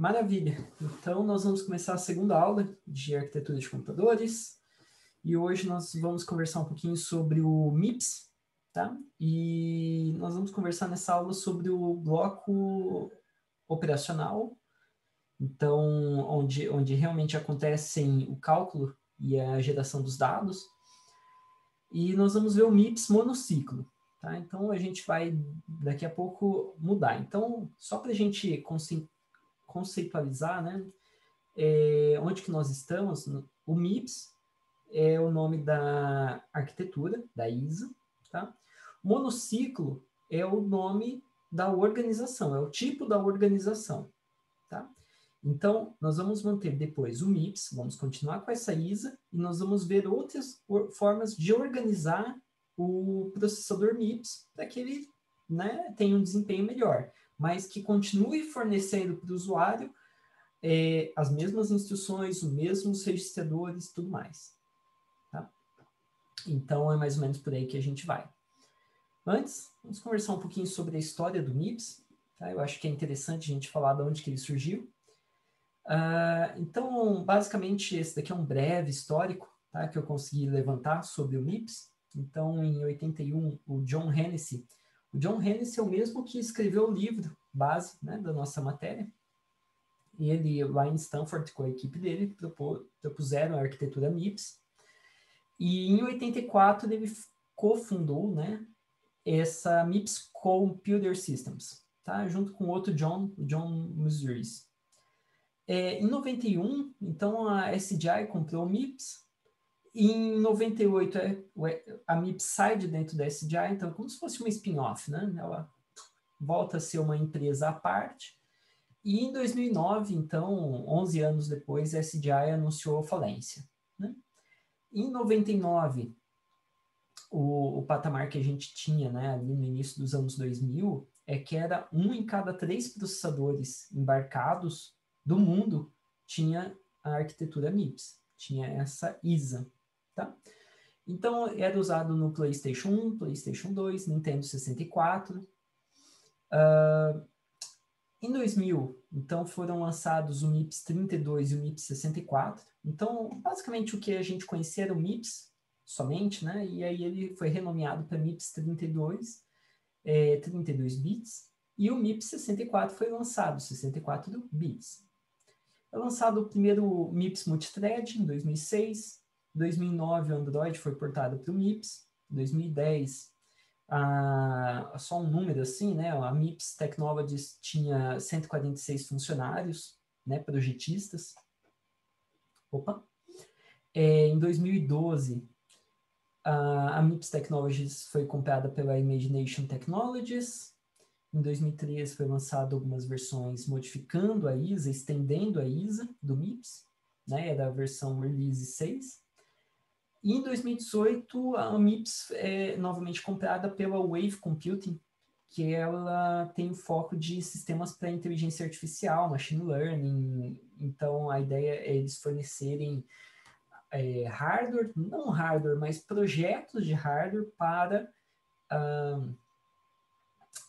Maravilha. Então, nós vamos começar a segunda aula de arquitetura de computadores. E hoje nós vamos conversar um pouquinho sobre o MIPS, tá? E nós vamos conversar nessa aula sobre o bloco operacional, então, onde realmente acontecem o cálculo e a geração dos dados. E nós vamos ver o MIPS monociclo, tá? Então, a gente vai, daqui a pouco, mudar. Então, só para a gente conceitualizar, né? Onde que nós estamos, o MIPS é o nome da arquitetura, da ISA, tá? Monociclo é o nome da organização, é o tipo da organização, tá? Então, nós vamos manter depois o MIPS, vamos continuar com essa ISA, e nós vamos ver outras formas de organizar o processador MIPS para que ele, né, tenha um desempenho melhor, mas que continue fornecendo para o usuário as mesmas instruções, os mesmos registradores e tudo mais. Tá? Então, é mais ou menos por aí que a gente vai. Antes, vamos conversar um pouquinho sobre a história do MIPS. Tá? Eu acho que é interessante a gente falar de onde que ele surgiu. Então, basicamente, esse daqui é um breve histórico, tá, que eu consegui levantar sobre o MIPS. Então, em 81, o John Hennessy é o mesmo que escreveu o livro base, né, da nossa matéria. E ele, lá em Stanford, com a equipe dele, propuseram a arquitetura MIPS. E em 84, ele cofundou, né, essa MIPS Computer Systems, tá? Junto com outro John Musuris. Em 91, então, a SDI comprou o MIPS. Em 98, a MIPS sai de dentro da SDI, então, como se fosse uma spin-off, né? Ela volta a ser uma empresa à parte. E em 2009, então, 11 anos depois, a SDI anunciou falência. Né? Em 99, o patamar que a gente tinha, né, ali no início dos anos 2000, é que era 1 em cada 3 processadores embarcados do mundo tinha a arquitetura MIPS, tinha essa ISA. Tá? Então, era usado no PlayStation 1, PlayStation 2, Nintendo 64. Em 2000, então, foram lançados o MIPS 32 e o MIPS 64. Então, basicamente, o que a gente conhecia era o MIPS somente, né? E aí ele foi renomeado para MIPS 32, 32 bits, e o MIPS 64 foi lançado, 64 bits. Foi lançado o primeiro MIPS Multithread em 2006, em 2009 o Android foi portado para o MIPS, em 2010 só um número assim, né? A MIPS Technologies tinha 146 funcionários, né, projetistas. Opa! Em 2012, a MIPS Technologies foi comprada pela Imagination Technologies. Em 2013 foi lançado algumas versões modificando a ISA, estendendo a ISA do MIPS, né? Era a versão Release 6. E em 2018, a MIPS é novamente comprada pela Wave Computing, que ela tem o foco de sistemas para inteligência artificial, machine learning. Então, a ideia é eles fornecerem hardware, não hardware, mas projetos de hardware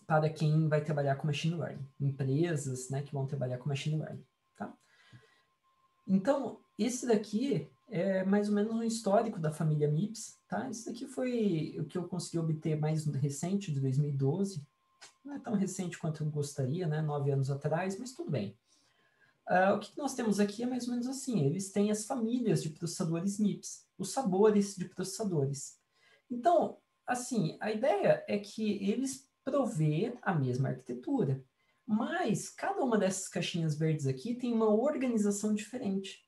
para quem vai trabalhar com machine learning. Empresas, né, que vão trabalhar com machine learning. Tá? Então, esse daqui é mais ou menos um histórico da família MIPS, tá? Esse daqui foi o que eu consegui obter mais recente, de 2012. Não é tão recente quanto eu gostaria, né? 9 anos atrás, mas tudo bem. O que nós temos aqui é mais ou menos assim, eles têm as famílias de processadores MIPS, os sabores de processadores. Então, assim, a ideia é que eles provê a mesma arquitetura, mas cada uma dessas caixinhas verdes aqui tem uma organização diferente.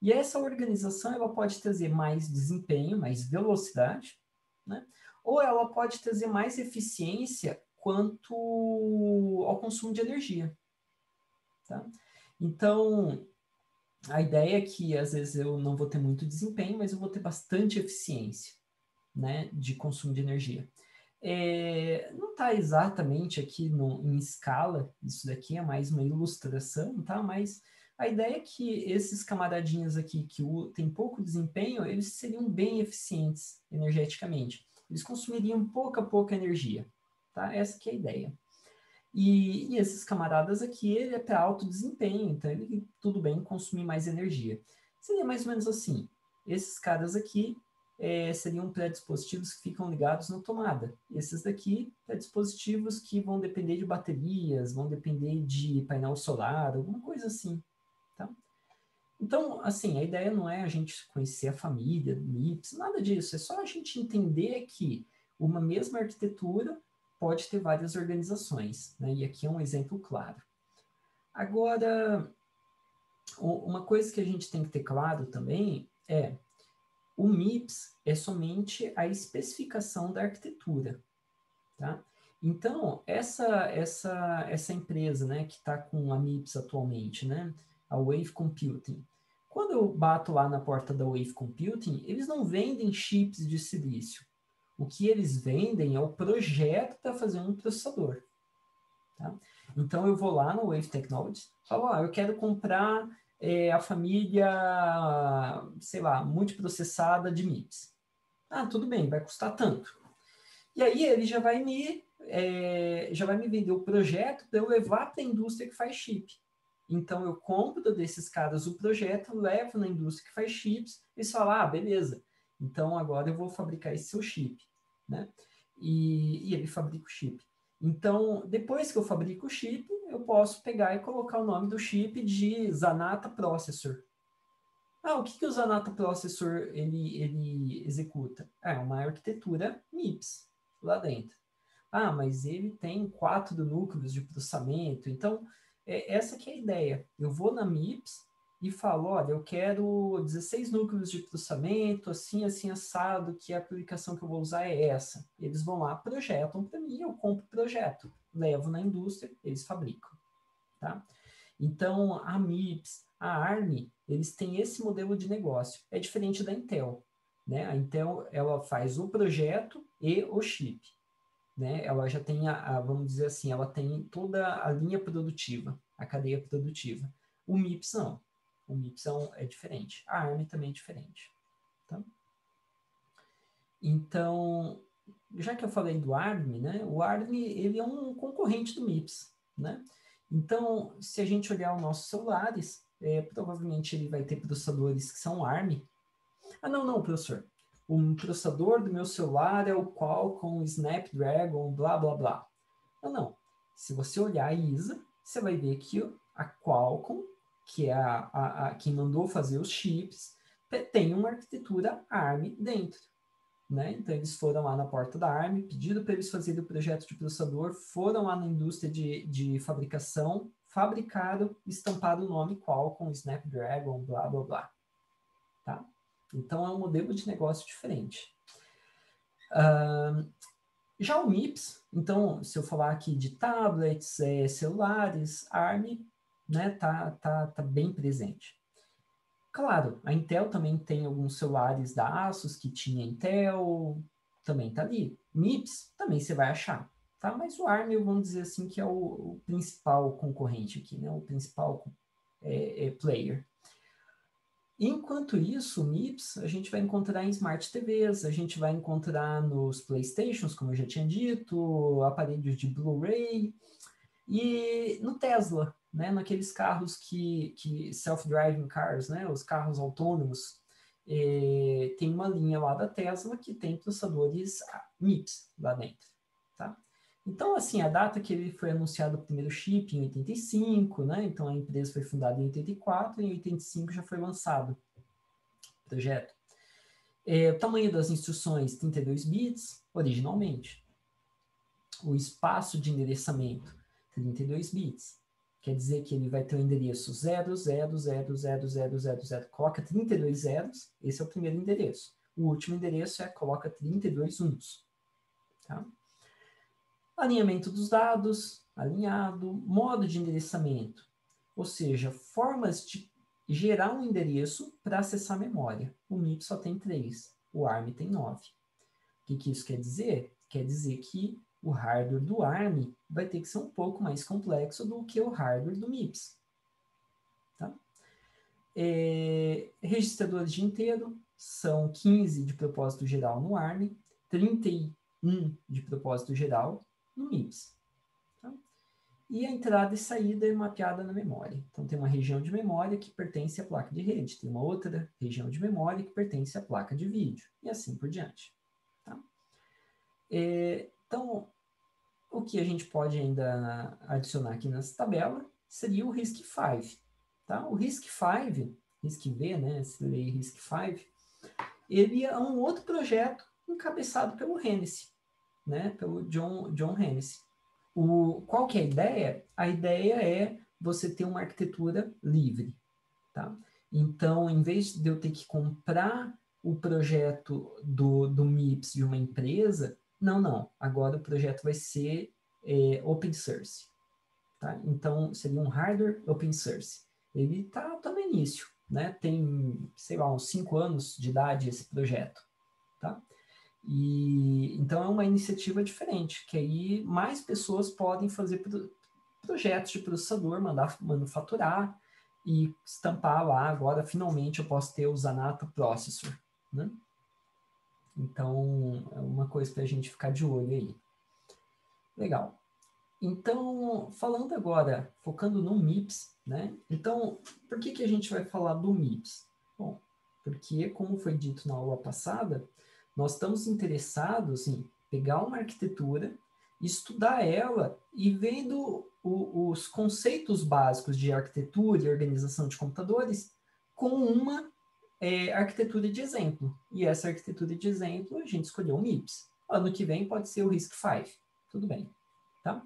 E essa organização ela pode trazer mais desempenho, mais velocidade, né? Ou ela pode trazer mais eficiência quanto ao consumo de energia. Tá? Então, a ideia é que às vezes eu não vou ter muito desempenho, mas eu vou ter bastante eficiência, né, de consumo de energia. Não está exatamente aqui em escala, isso daqui é mais uma ilustração, tá? Mas a ideia é que esses camaradinhos aqui que têm pouco desempenho, eles seriam bem eficientes energeticamente. Eles consumiriam pouca energia, tá? Essa que é a ideia. E esses camaradas aqui, ele é para alto desempenho, então ele tudo bem consumir mais energia. Seria mais ou menos assim. Esses caras aqui seriam pré-dispositivos que ficam ligados na tomada. Esses daqui, pré-dispositivos que vão depender de baterias, vão depender de painel solar, alguma coisa assim. Tá? Então, assim, a ideia não é a gente conhecer a família do MIPS, nada disso. É só a gente entender que uma mesma arquitetura pode ter várias organizações, né? E aqui é um exemplo claro. Agora, uma coisa que a gente tem que ter claro também é o MIPS é somente a especificação da arquitetura, tá? Então, essa empresa, né, que está com a MIPS atualmente, né, a Wave Computing, quando eu bato lá na porta da Wave Computing, eles não vendem chips de silício. O que eles vendem é o projeto para fazer um processador. Tá? Então, eu vou lá no Wave Technologies, falo, eu quero comprar a família, sei lá, multiprocessada de MIPS. Ah, tudo bem, vai custar tanto. E aí ele já vai me vender o projeto para eu levar para a indústria que faz chip. Então, eu compro desses caras o projeto, levo na indústria que faz chips, eles falam, beleza, então agora eu vou fabricar esse seu chip, né? E ele fabrica o chip. Então, depois que eu fabrico o chip, eu posso pegar e colocar o nome do chip de Zanata Processor. O que o Zanata Processor ele executa? É uma arquitetura MIPS lá dentro. Mas ele tem 4 núcleos de processamento. Então, essa que é a ideia. Eu vou na MIPS e falo, olha, eu quero 16 núcleos de processamento, assim, assim, assado, que a aplicação que eu vou usar é essa. Eles vão lá, projetam para mim, eu compro o projeto, levo na indústria, eles fabricam. Tá? Então, a MIPS, a ARM, eles têm esse modelo de negócio. É diferente da Intel. Né? A Intel, ela faz o projeto e o chip. Né? Ela já tem, vamos dizer assim, ela tem toda a linha produtiva, a cadeia produtiva. O MIPS não. O MIPS é diferente. A ARM também é diferente. Tá? Então, já que eu falei do ARM, né? O ARM ele é um concorrente do MIPS. Né? Então, se a gente olhar os nossos celulares, provavelmente ele vai ter processadores que são ARM. Não, professor. O processador do meu celular é o Qualcomm Snapdragon, blá, blá, blá. Não. Se você olhar a ISA, você vai ver que a Qualcomm, que é quem mandou fazer os chips, tem uma arquitetura ARM dentro. Né? Então, eles foram lá na porta da ARM, pediram para eles fazerem o projeto de processador, foram lá na indústria de fabricação, fabricaram, estamparam o nome Qualcomm, Snapdragon, blá, blá, blá. Tá? Então, é um modelo de negócio diferente. Já o MIPS, então, se eu falar aqui de tablets, celulares, ARM, né, tá bem presente. Claro, a Intel também tem alguns celulares da Asus que tinha Intel, também tá ali. MIPS também você vai achar, tá? Mas o ARM, vamos dizer assim, que é o principal concorrente aqui, né? O principal player. Enquanto isso, o MIPS a gente vai encontrar em Smart TVs, a gente vai encontrar nos Playstations, como eu já tinha dito, aparelhos de Blu-ray e no Tesla, né, naqueles carros que self-driving cars, né, os carros autônomos, tem uma linha lá da Tesla que tem processadores MIPS lá dentro, tá? Então, assim, a data que ele foi anunciado o primeiro chip, em 85, né? Então, a empresa foi fundada em 84, e em 85 já foi lançado o projeto. O tamanho das instruções, 32 bits, originalmente. O espaço de endereçamento, 32 bits. Quer dizer que ele vai ter o endereço 00000000, coloca 32 zeros, esse é o primeiro endereço. O último endereço coloca 32 uns. Tá? Alinhamento dos dados, alinhado, modo de endereçamento, ou seja, formas de gerar um endereço para acessar a memória. O MIPS só tem 3, o ARM tem 9. O que isso quer dizer? Quer dizer que o hardware do ARM vai ter que ser um pouco mais complexo do que o hardware do MIPS. Tá? Registradores de inteiro são 15 de propósito geral no ARM, 31 de propósito geral no MIPS. Tá? e a entrada e saída é mapeada na memória. Então, tem uma região de memória que pertence à placa de rede, tem uma outra região de memória que pertence à placa de vídeo, e assim por diante. Tá? Então, o que a gente pode ainda adicionar aqui nessa tabela seria o RISC-V. Tá? O RISC-V, RISC-V, né, se lê RISC-V, ele é um outro projeto encabeçado pelo Hennessy, né, pelo John Hennessy. Qual que é a ideia? A ideia é você ter uma arquitetura livre. Tá? Então, em vez de eu ter que comprar o projeto do MIPS de uma empresa, não. Agora o projeto vai ser open source. Tá? Então, seria um hardware open source. Ele está no início, né? Tem, sei lá, uns 5 anos de idade esse projeto. Tá? E, então, é uma iniciativa diferente, que aí mais pessoas podem fazer projetos de processador, manufaturar e estampar lá. Agora, finalmente, eu posso ter o Zanata Processor. Né? Então, é uma coisa para a gente ficar de olho aí. Legal. Então, falando agora, focando no MIPS, né? Então, por que a gente vai falar do MIPS? Bom, porque, como foi dito na aula passada, nós estamos interessados em pegar uma arquitetura, estudar ela e vendo os conceitos básicos de arquitetura e organização de computadores com uma arquitetura de exemplo. E essa arquitetura de exemplo, a gente escolheu o MIPS. Ano que vem pode ser o RISC-V. Tudo bem, tá?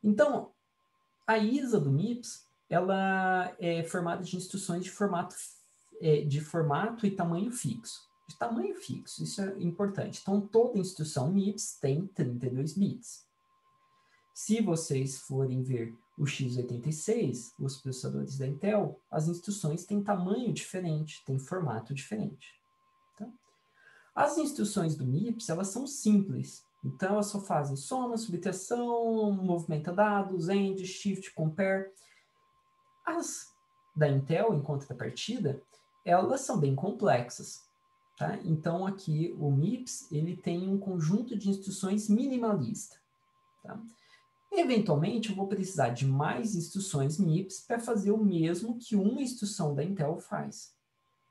Então, a ISA do MIPS, ela é formada de instruções de formato e tamanho fixo. De tamanho fixo, isso é importante. Então, toda instrução MIPS tem 32 bits. Se vocês forem ver o x86, os processadores da Intel, as instruções têm tamanho diferente, têm formato diferente. Tá? As instruções do MIPS, elas são simples. Então, elas só fazem soma, subtração, movimenta dados, AND, shift, compare. As da Intel, em contrapartida, elas são bem complexas. Tá? Então, aqui, o MIPS, ele tem um conjunto de instruções minimalista. Tá? Eventualmente, eu vou precisar de mais instruções MIPS para fazer o mesmo que uma instrução da Intel faz.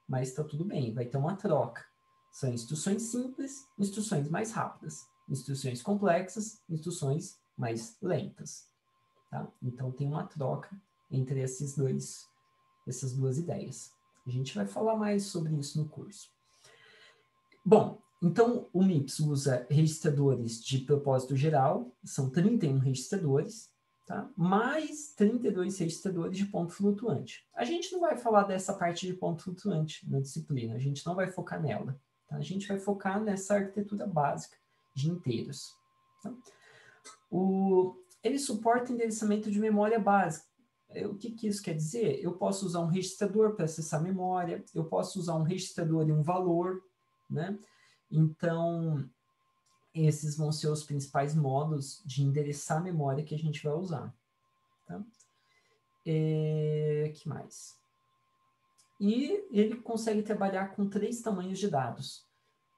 Mas está tudo bem, vai ter uma troca. São instruções simples, instruções mais rápidas. Instruções complexas, instruções mais lentas. Tá? Então, tem uma troca entre essas duas ideias. A gente vai falar mais sobre isso no curso. Bom, então o MIPS usa registradores de propósito geral, são 31 registradores, tá? Mais 32 registradores de ponto flutuante. A gente não vai falar dessa parte de ponto flutuante na disciplina, a gente não vai focar nela. Tá? A gente vai focar nessa arquitetura básica de inteiros. Tá? Ele suporta endereçamento de memória básica. O que isso quer dizer? Eu posso usar um registrador para acessar a memória, eu posso usar um registrador e um valor, né? Então, esses vão ser os principais modos de endereçar a memória que a gente vai usar. Tá? Que mais? E ele consegue trabalhar com 3 tamanhos de dados.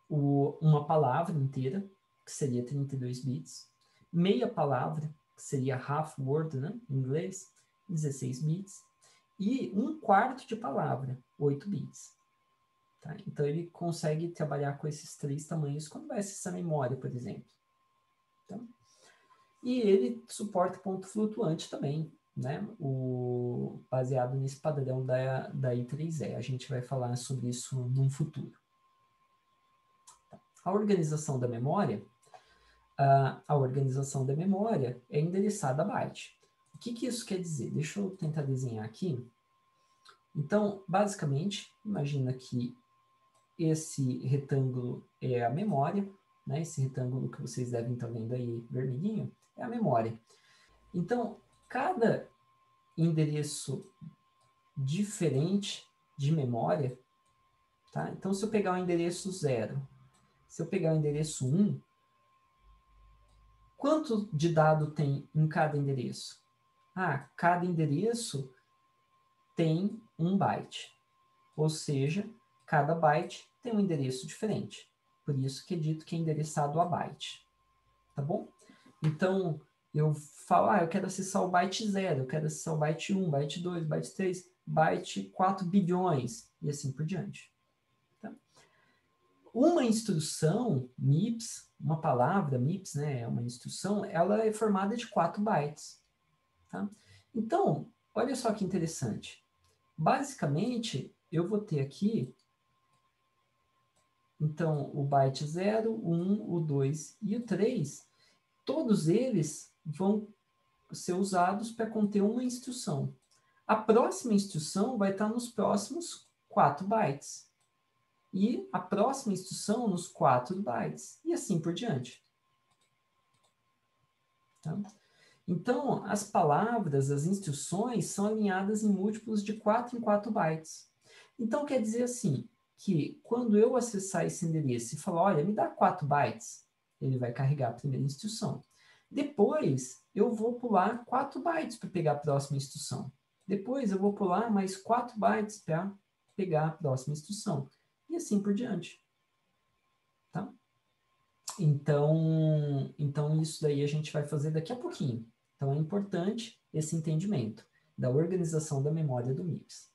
Uma palavra inteira, que seria 32 bits. Meia palavra, que seria half word, né, em inglês, 16 bits. E 1/4 de palavra, 8 bits. Tá? Então, ele consegue trabalhar com esses 3 tamanhos quando vai acessar a memória, por exemplo. Tá? E ele suporta ponto flutuante também, né? Baseado nesse padrão da I3E. A gente vai falar sobre isso no futuro. A organização da memória, é endereçada a byte. O que isso quer dizer? Deixa eu tentar desenhar aqui. Então, basicamente, imagina que esse retângulo é a memória, né? Esse retângulo que vocês devem estar vendo aí vermelhinho é a memória. Então, cada endereço diferente de memória, tá? Então, se eu pegar o endereço 0, se eu pegar o endereço 1, quanto de dado tem em cada endereço? Cada endereço tem 1 byte. Ou seja, cada byte tem um endereço diferente. Por isso que é dito que é endereçado a byte. Tá bom? Então, eu falo, eu quero acessar o byte 0, eu quero acessar o byte 1, byte 2, byte 3, byte 4 bilhões, e assim por diante. Tá? Uma instrução MIPS, uma palavra MIPS, né, uma instrução, ela é formada de 4 bytes. Tá? Então, olha só que interessante. Basicamente, eu vou ter aqui, então, o byte 0, o 1, o 2 e o 3, todos eles vão ser usados para conter uma instrução. A próxima instrução vai estar nos próximos 4 bytes. E a próxima instrução nos 4 bytes. E assim por diante. Tá? Então, as palavras, as instruções, são alinhadas em múltiplos de 4 em 4 bytes. Então, quer dizer assim, que quando eu acessar esse endereço e falar, olha, me dá 4 bytes, ele vai carregar a primeira instrução. Depois, eu vou pular 4 bytes para pegar a próxima instrução. Depois, eu vou pular mais 4 bytes para pegar a próxima instrução. E assim por diante. Tá? Então, isso daí a gente vai fazer daqui a pouquinho. Então, é importante esse entendimento da organização da memória do MIPS.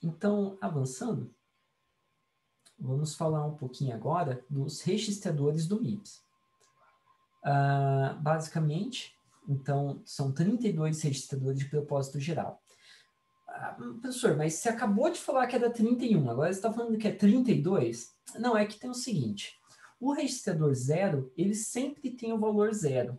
Então, avançando, vamos falar um pouquinho agora dos registradores do MIPS. Basicamente, então, são 32 registradores de propósito geral. Professor, mas você acabou de falar que era 31, agora você está falando que é 32? Não, é que tem o seguinte, o registrador 0, ele sempre tem o valor 0.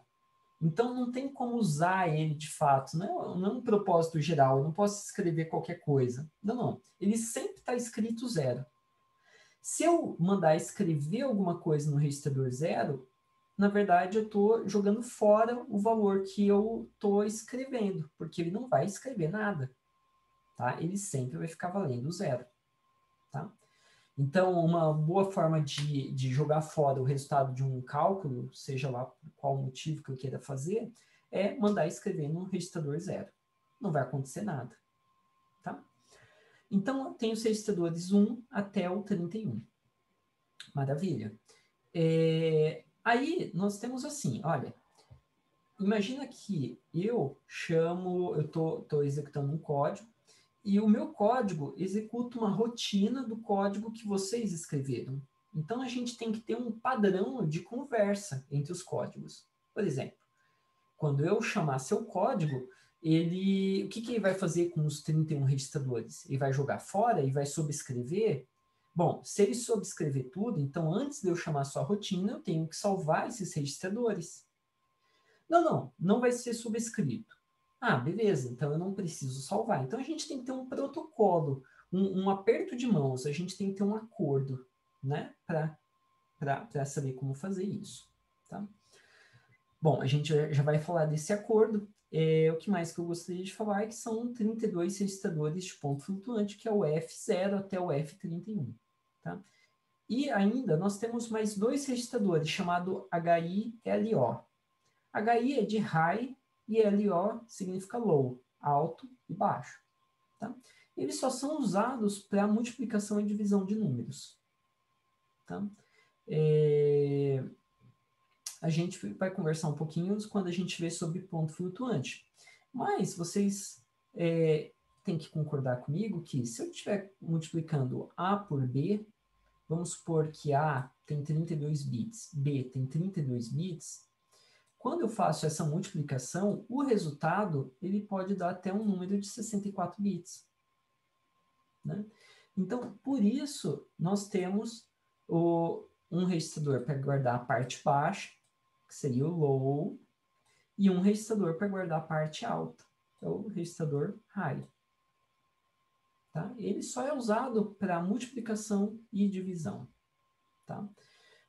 Então, não tem como usar ele de fato, não é um propósito geral, eu não posso escrever qualquer coisa. Não. Ele sempre está escrito 0. Se eu mandar escrever alguma coisa no registrador 0, na verdade, eu estou jogando fora o valor que eu estou escrevendo, porque ele não vai escrever nada. Tá? Ele sempre vai ficar valendo 0. Tá? Então, uma boa forma de jogar fora o resultado de um cálculo, seja lá por qual motivo que eu queira fazer, é mandar escrever no registrador 0. Não vai acontecer nada. Tá? Então, eu tenho os registradores 1 até o 31. Maravilha. Aí, nós temos assim, olha, imagina que eu estou executando um código, e o meu código executa uma rotina do código que vocês escreveram. Então, a gente tem que ter um padrão de conversa entre os códigos. Por exemplo, quando eu chamar seu código, o que ele vai fazer com os 31 registradores? Ele vai jogar fora e vai sobrescrever? Bom, se ele sobrescrever tudo, então antes de eu chamar sua rotina, eu tenho que salvar esses registradores. Não vai ser subscrito. Beleza, então eu não preciso salvar. Então a gente tem que ter um protocolo, um aperto de mãos, a gente tem que ter um acordo, né, para saber como fazer isso. Tá? Bom, a gente já vai falar desse acordo. O que mais que eu gostaria de falar é que são 32 registradores de ponto flutuante, que é o F0 até o F31. Tá? E ainda nós temos mais 2 registradores, chamado HI-LO. HI é de high e LO significa low, alto e baixo. Tá? Eles só são usados para multiplicação e divisão de números. Tá? A gente vai conversar um pouquinho quando a gente vê sobre ponto flutuante. Mas vocês têm que concordar comigo que se eu estiver multiplicando A por B, vamos supor que A tem 32 bits, B tem 32 bits, quando eu faço essa multiplicação, o resultado ele pode dar até um número de 64 bits. Né? Então, por isso, nós temos um registrador para guardar a parte baixa, que seria o low, e um registrador para guardar a parte alta, que é o registrador high. Tá? Ele só é usado para multiplicação e divisão. Tá?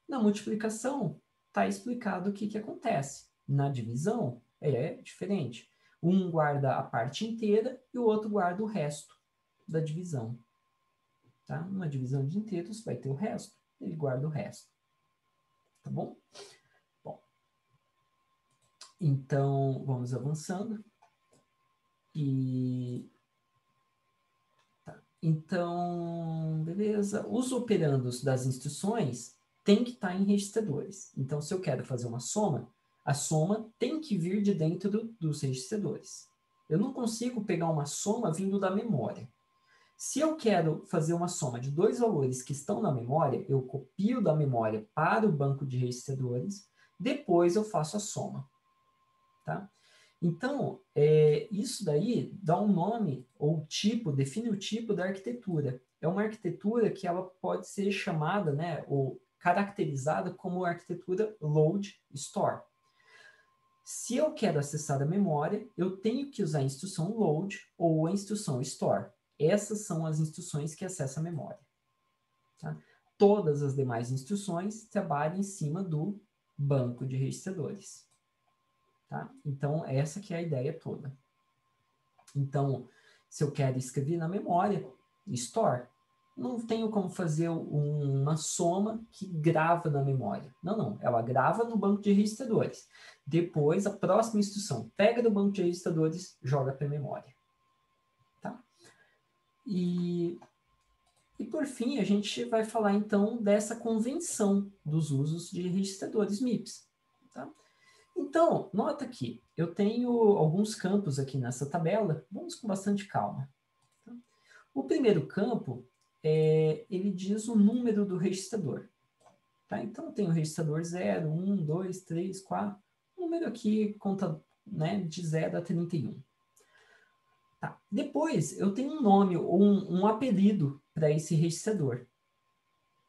Na multiplicação, está explicado o que acontece. Na divisão, é diferente. Um guarda a parte inteira e o outro guarda o resto da divisão. Tá? Numa divisão de inteiros, vai ter o resto. Ele guarda o resto. Tá bom? Bom. Então, vamos avançando. Tá. Então, beleza. Os operandos das instruções, tem que estar em registradores. Então, se eu quero fazer uma soma, a soma tem que vir de dentro dos registradores. Eu não consigo pegar uma soma vindo da memória. Se eu quero fazer uma soma de dois valores que estão na memória, eu copio da memória para o banco de registradores, depois eu faço a soma. Tá? Então, isso daí dá um nome ou tipo, define o tipo da arquitetura. É uma arquitetura que ela pode ser chamada, né, ou caracterizada como arquitetura load store. Se eu quero acessar a memória, eu tenho que usar a instrução load ou a instrução store. Essas são as instruções que acessam a memória. Tá? Todas as demais instruções trabalham em cima do banco de registradores. Tá? Então, essa que é a ideia toda. Então, se eu quero escrever na memória, store, não tenho como fazer uma soma que grava na memória. Não. Ela grava no banco de registradores. Depois, a próxima instrução pega do banco de registradores, joga para a memória. Tá? E por fim, a gente vai falar, então, dessa convenção dos usos de registradores MIPS. Tá? Então, nota aqui, eu tenho alguns campos aqui nessa tabela, vamos com bastante calma. Tá? O primeiro campo, ele diz o número do registrador. Tá? Então, eu tenho o registrador 0, 1, 2, 3, 4, o número aqui conta, né, de 0 a 31. Tá. Depois, eu tenho um nome ou um apelido para esse registrador.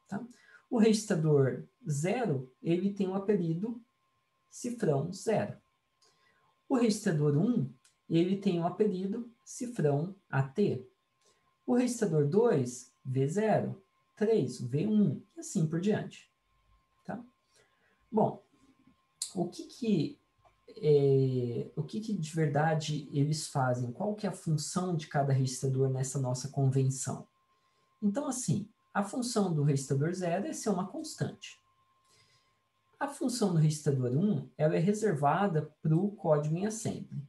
Tá? O registrador 0, ele tem um apelido cifrão 0. O registrador 1, ele tem um apelido cifrão AT. O registrador 2, V0. 3, V1, e assim por diante. Tá? Bom, o que de verdade eles fazem? Qual que é a função de cada registrador nessa nossa convenção? Então, assim, a função do registrador 0 é ser uma constante. A função do registrador 1, ela é reservada para o código em assembly.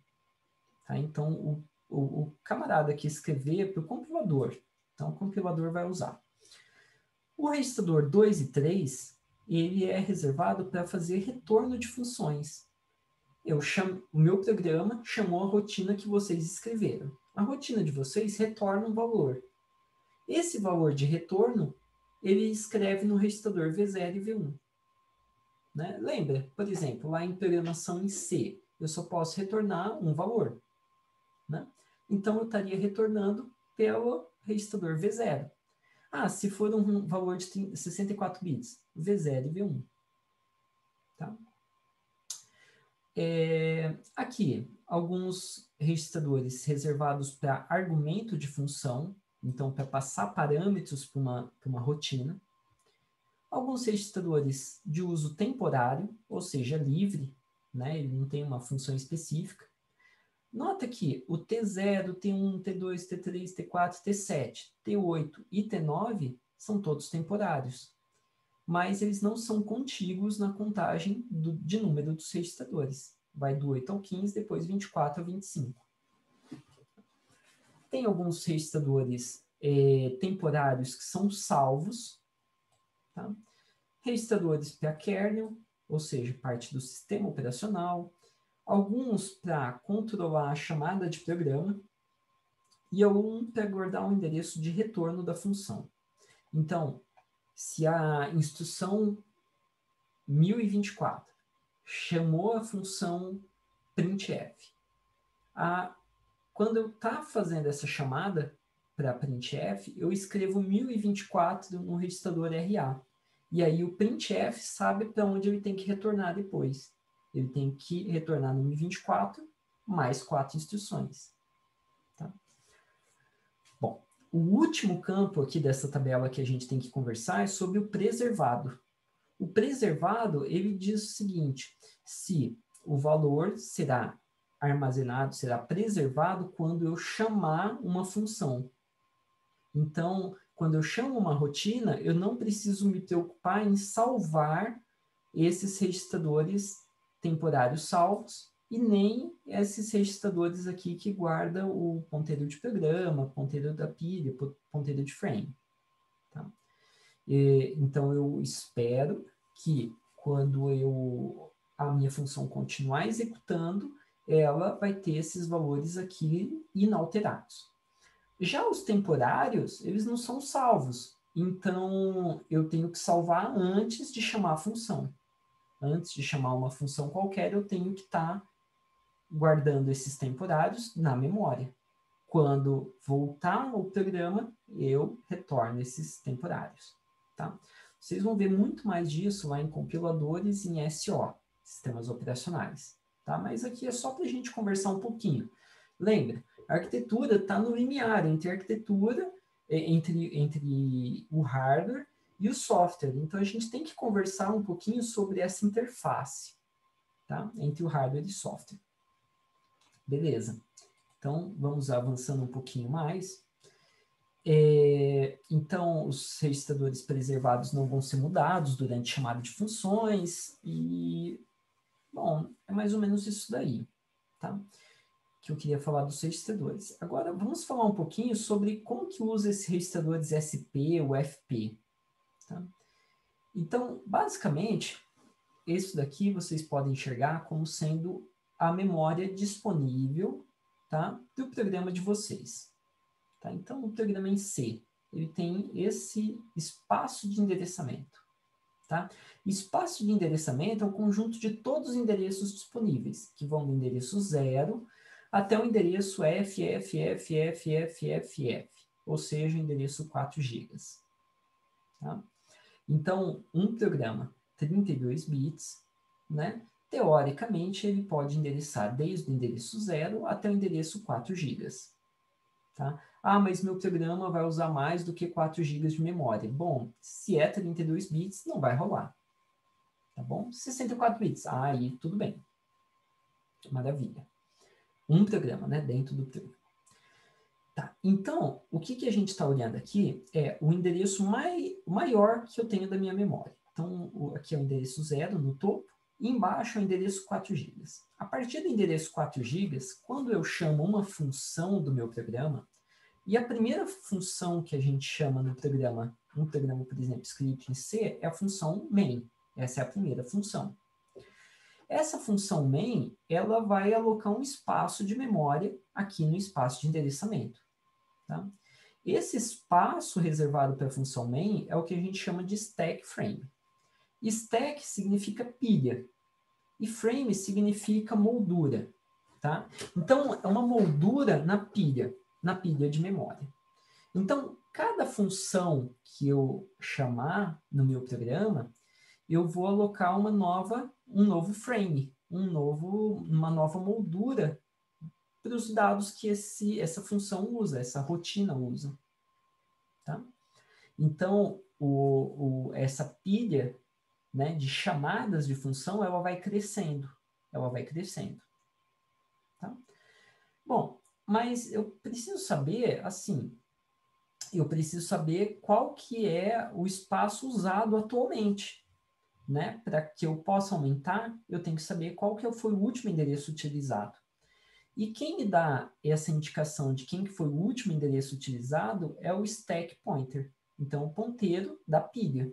Tá? Então, o camarada que escrever para o compilador, então o compilador vai usar. O registrador 2 e 3, ele é reservado para fazer retorno de funções. O meu programa chamou a rotina que vocês escreveram. A rotina de vocês retorna um valor. Esse valor de retorno, ele escreve no registrador V0 e V1. Né? Lembra, por exemplo, lá em programação em C, eu só posso retornar um valor. Né? Então, eu estaria retornando pelo registrador V0. Ah, se for um valor de 64 bits, V0 e V1. Tá? Aqui, alguns registradores reservados para argumento de função, então para passar parâmetros para uma rotina. Alguns registradores de uso temporário, ou seja, livre, né? Ele não tem uma função específica. Nota que o T0, T1, T2, T3, T4, T7, T8 e T9 são todos temporários, mas eles não são contíguos na contagem de número dos registradores. Vai do 8 ao 15, depois 24 ao 25. Tem alguns registradores temporários que são salvos, tá? Registradores para kernel, ou seja, parte do sistema operacional, alguns para controlar a chamada de programa e algum para guardar o endereço de retorno da função. Então, se a instrução 1024 chamou a função printf, quando eu estou fazendo essa chamada para printf, eu escrevo 1024 no registrador RA. E aí o printf sabe para onde ele tem que retornar depois. Ele tem que retornar no 1024 mais 4 instruções. Tá? Bom, o último campo aqui dessa tabela que a gente tem que conversar é sobre o preservado. O preservado, ele diz o seguinte: se o valor será armazenado, será preservado quando eu chamar uma função. Então, quando eu chamo uma rotina, eu não preciso me preocupar em salvar esses registradores temporários salvos e nem esses registradores aqui que guardam o ponteiro de programa, ponteiro da pilha, ponteiro de frame. Tá? Então, eu espero que quando a minha função continuar executando, ela vai ter esses valores aqui inalterados. Já os temporários, eles não são salvos. Então, eu tenho que salvar antes de chamar a função. Antes de chamar uma função qualquer, eu tenho que estar guardando esses temporários na memória. Quando voltar ao programa, eu retorno esses temporários. Tá? Vocês vão ver muito mais disso lá em compiladores e em SO, sistemas operacionais. Tá? Mas aqui é só para a gente conversar um pouquinho. Lembra, a arquitetura está no limiar entre a arquitetura, entre o hardware e o software. Então, a gente tem que conversar um pouquinho sobre essa interface, tá? Entre o hardware e software. Beleza. Então, vamos avançando um pouquinho mais. Então, os registradores preservados não vão ser mudados durante chamada de funções e, bom, é mais ou menos isso daí, tá? Que eu queria falar dos registradores. Agora, vamos falar um pouquinho sobre como que usa esses registradores SP ou FP, tá? Então, basicamente, isso daqui vocês podem enxergar como sendo a memória disponível, tá, do programa de vocês. Tá? Então, o programa em C, ele tem esse espaço de endereçamento. Tá? Espaço de endereçamento é o conjunto de todos os endereços disponíveis, que vão do endereço 0 até o endereço FFFFFFF, ou seja, o endereço 4 GB. Tá? Então, um programa 32 bits, né? Teoricamente, ele pode endereçar desde o endereço 0 até o endereço 4 GB. Tá? Ah, mas meu programa vai usar mais do que 4 GB de memória. Bom, se é 32 bits, não vai rolar. Tá bom? 64 bits, aí tudo bem. Maravilha. Um programa, né? Dentro do programa. Tá, então, o que a gente está olhando aqui é o endereço maior que eu tenho da minha memória. Então, aqui é o endereço 0 no topo, e embaixo é o endereço 4 GB. A partir do endereço 4 GB, quando eu chamo uma função do meu programa, e a primeira função que a gente chama no programa, um programa, por exemplo, escrito em C, é a função main. Essa é a primeira função. Essa função main, ela vai alocar um espaço de memória aqui no espaço de endereçamento. Tá? Esse espaço reservado para a função main é o que a gente chama de stack frame. Stack significa pilha e frame significa moldura. Tá? Então, é uma moldura na pilha de memória. Então, cada função que eu chamar no meu programa, eu vou alocar um novo frame, uma nova moldura para os dados que essa função usa, essa rotina usa. Tá? Então, essa pilha, né, de chamadas de função, ela vai crescendo. Ela vai crescendo. Tá? Bom, mas eu preciso saber, assim, qual que é o espaço usado atualmente. Né? Para que eu possa aumentar, eu tenho que saber qual que foi o último endereço utilizado. E quem me dá essa indicação de quem que foi o último endereço utilizado é o stack pointer. Então, o ponteiro da pilha.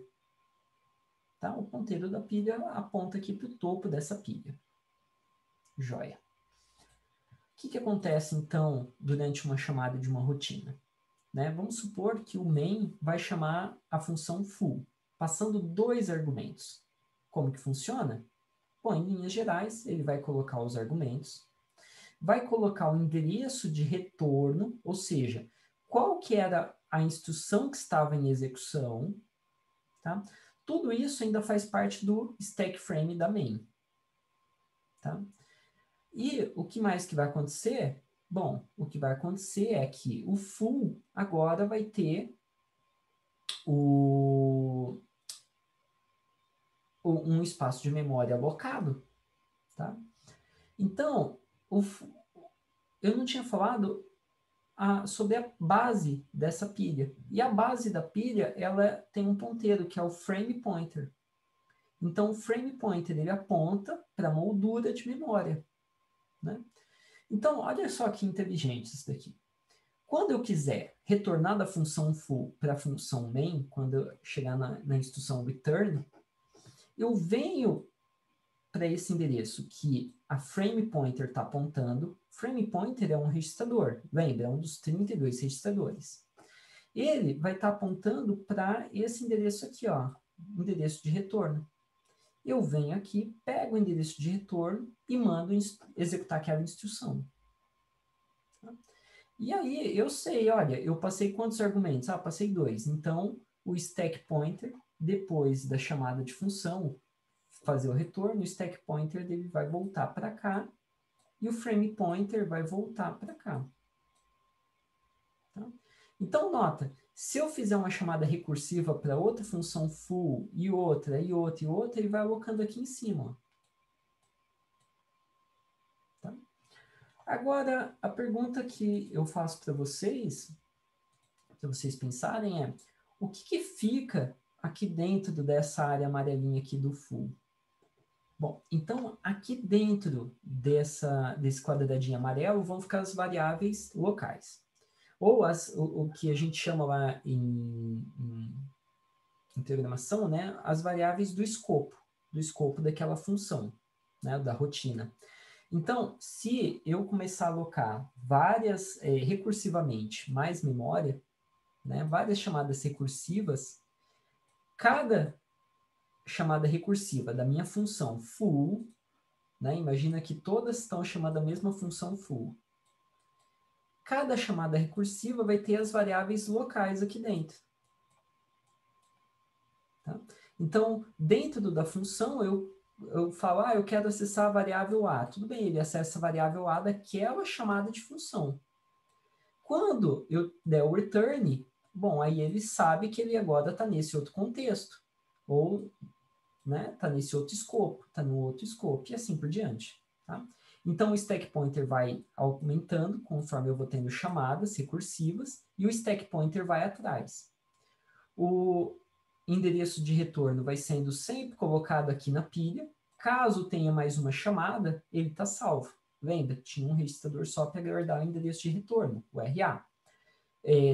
Tá? O ponteiro da pilha aponta aqui para o topo dessa pilha. Joia. O que acontece, então, durante uma chamada de uma rotina? Né? Vamos supor que o main vai chamar a função full, passando 2 argumentos. Como que funciona? Bom, em linhas gerais, ele vai colocar os argumentos, vai colocar o endereço de retorno, ou seja, qual que era a instrução que estava em execução, tá? Tudo isso ainda faz parte do stack frame da main, tá? E o que mais que vai acontecer? Bom, o que vai acontecer é que o full agora vai ter um espaço de memória alocado, tá? Então, eu não tinha falado sobre a base dessa pilha. E a base da pilha, ela tem um ponteiro, que é o frame pointer. Então, o frame pointer, ele aponta para a moldura de memória. Né? Então, olha só que inteligente isso daqui. Quando eu quiser retornar da função foo para a função main, quando eu chegar na instrução return, eu venho para esse endereço que a frame pointer está apontando. Frame pointer é um registrador, lembra, é um dos 32 registradores. Ele vai estar apontando para esse endereço aqui, ó, endereço de retorno. Eu venho aqui, pego o endereço de retorno e mando executar aquela instrução. E aí, eu sei, olha, eu passei quantos argumentos? Ah, passei 2. Então, o stack pointer, depois da chamada de função, fazer o retorno, o stack pointer dele vai voltar para cá e o frame pointer vai voltar para cá. Tá? Então, nota, se eu fizer uma chamada recursiva para outra função foo e outra, e outra, e outra, ele vai alocando aqui em cima. Tá? Agora, a pergunta que eu faço para vocês pensarem é, o que fica aqui dentro dessa área amarelinha aqui do foo? Bom, então, aqui dentro desse quadradinho amarelo vão ficar as variáveis locais. Ou o que a gente chama lá em programação, né, as variáveis do escopo daquela função, né, da rotina. Então, se eu começar a alocar várias, recursivamente, mais memória, né, várias chamadas recursivas, cada chamada recursiva da minha função foo, né, imagina que todas estão chamando a mesma função foo. Cada chamada recursiva vai ter as variáveis locais aqui dentro. Tá? Então, dentro da função, eu falo, eu quero acessar a variável A. Tudo bem, ele acessa a variável A daquela chamada de função. Quando eu der o return, bom, aí ele sabe que ele agora está nesse outro contexto. Ou, né, está nesse outro escopo, está no outro escopo, e assim por diante. Tá? Então, o stack pointer vai aumentando conforme eu vou tendo chamadas recursivas, e o stack pointer vai atrás. O endereço de retorno vai sendo sempre colocado aqui na pilha. Caso tenha mais uma chamada, ele está salvo. Lembra? Tinha um registrador só para guardar o endereço de retorno, o RA.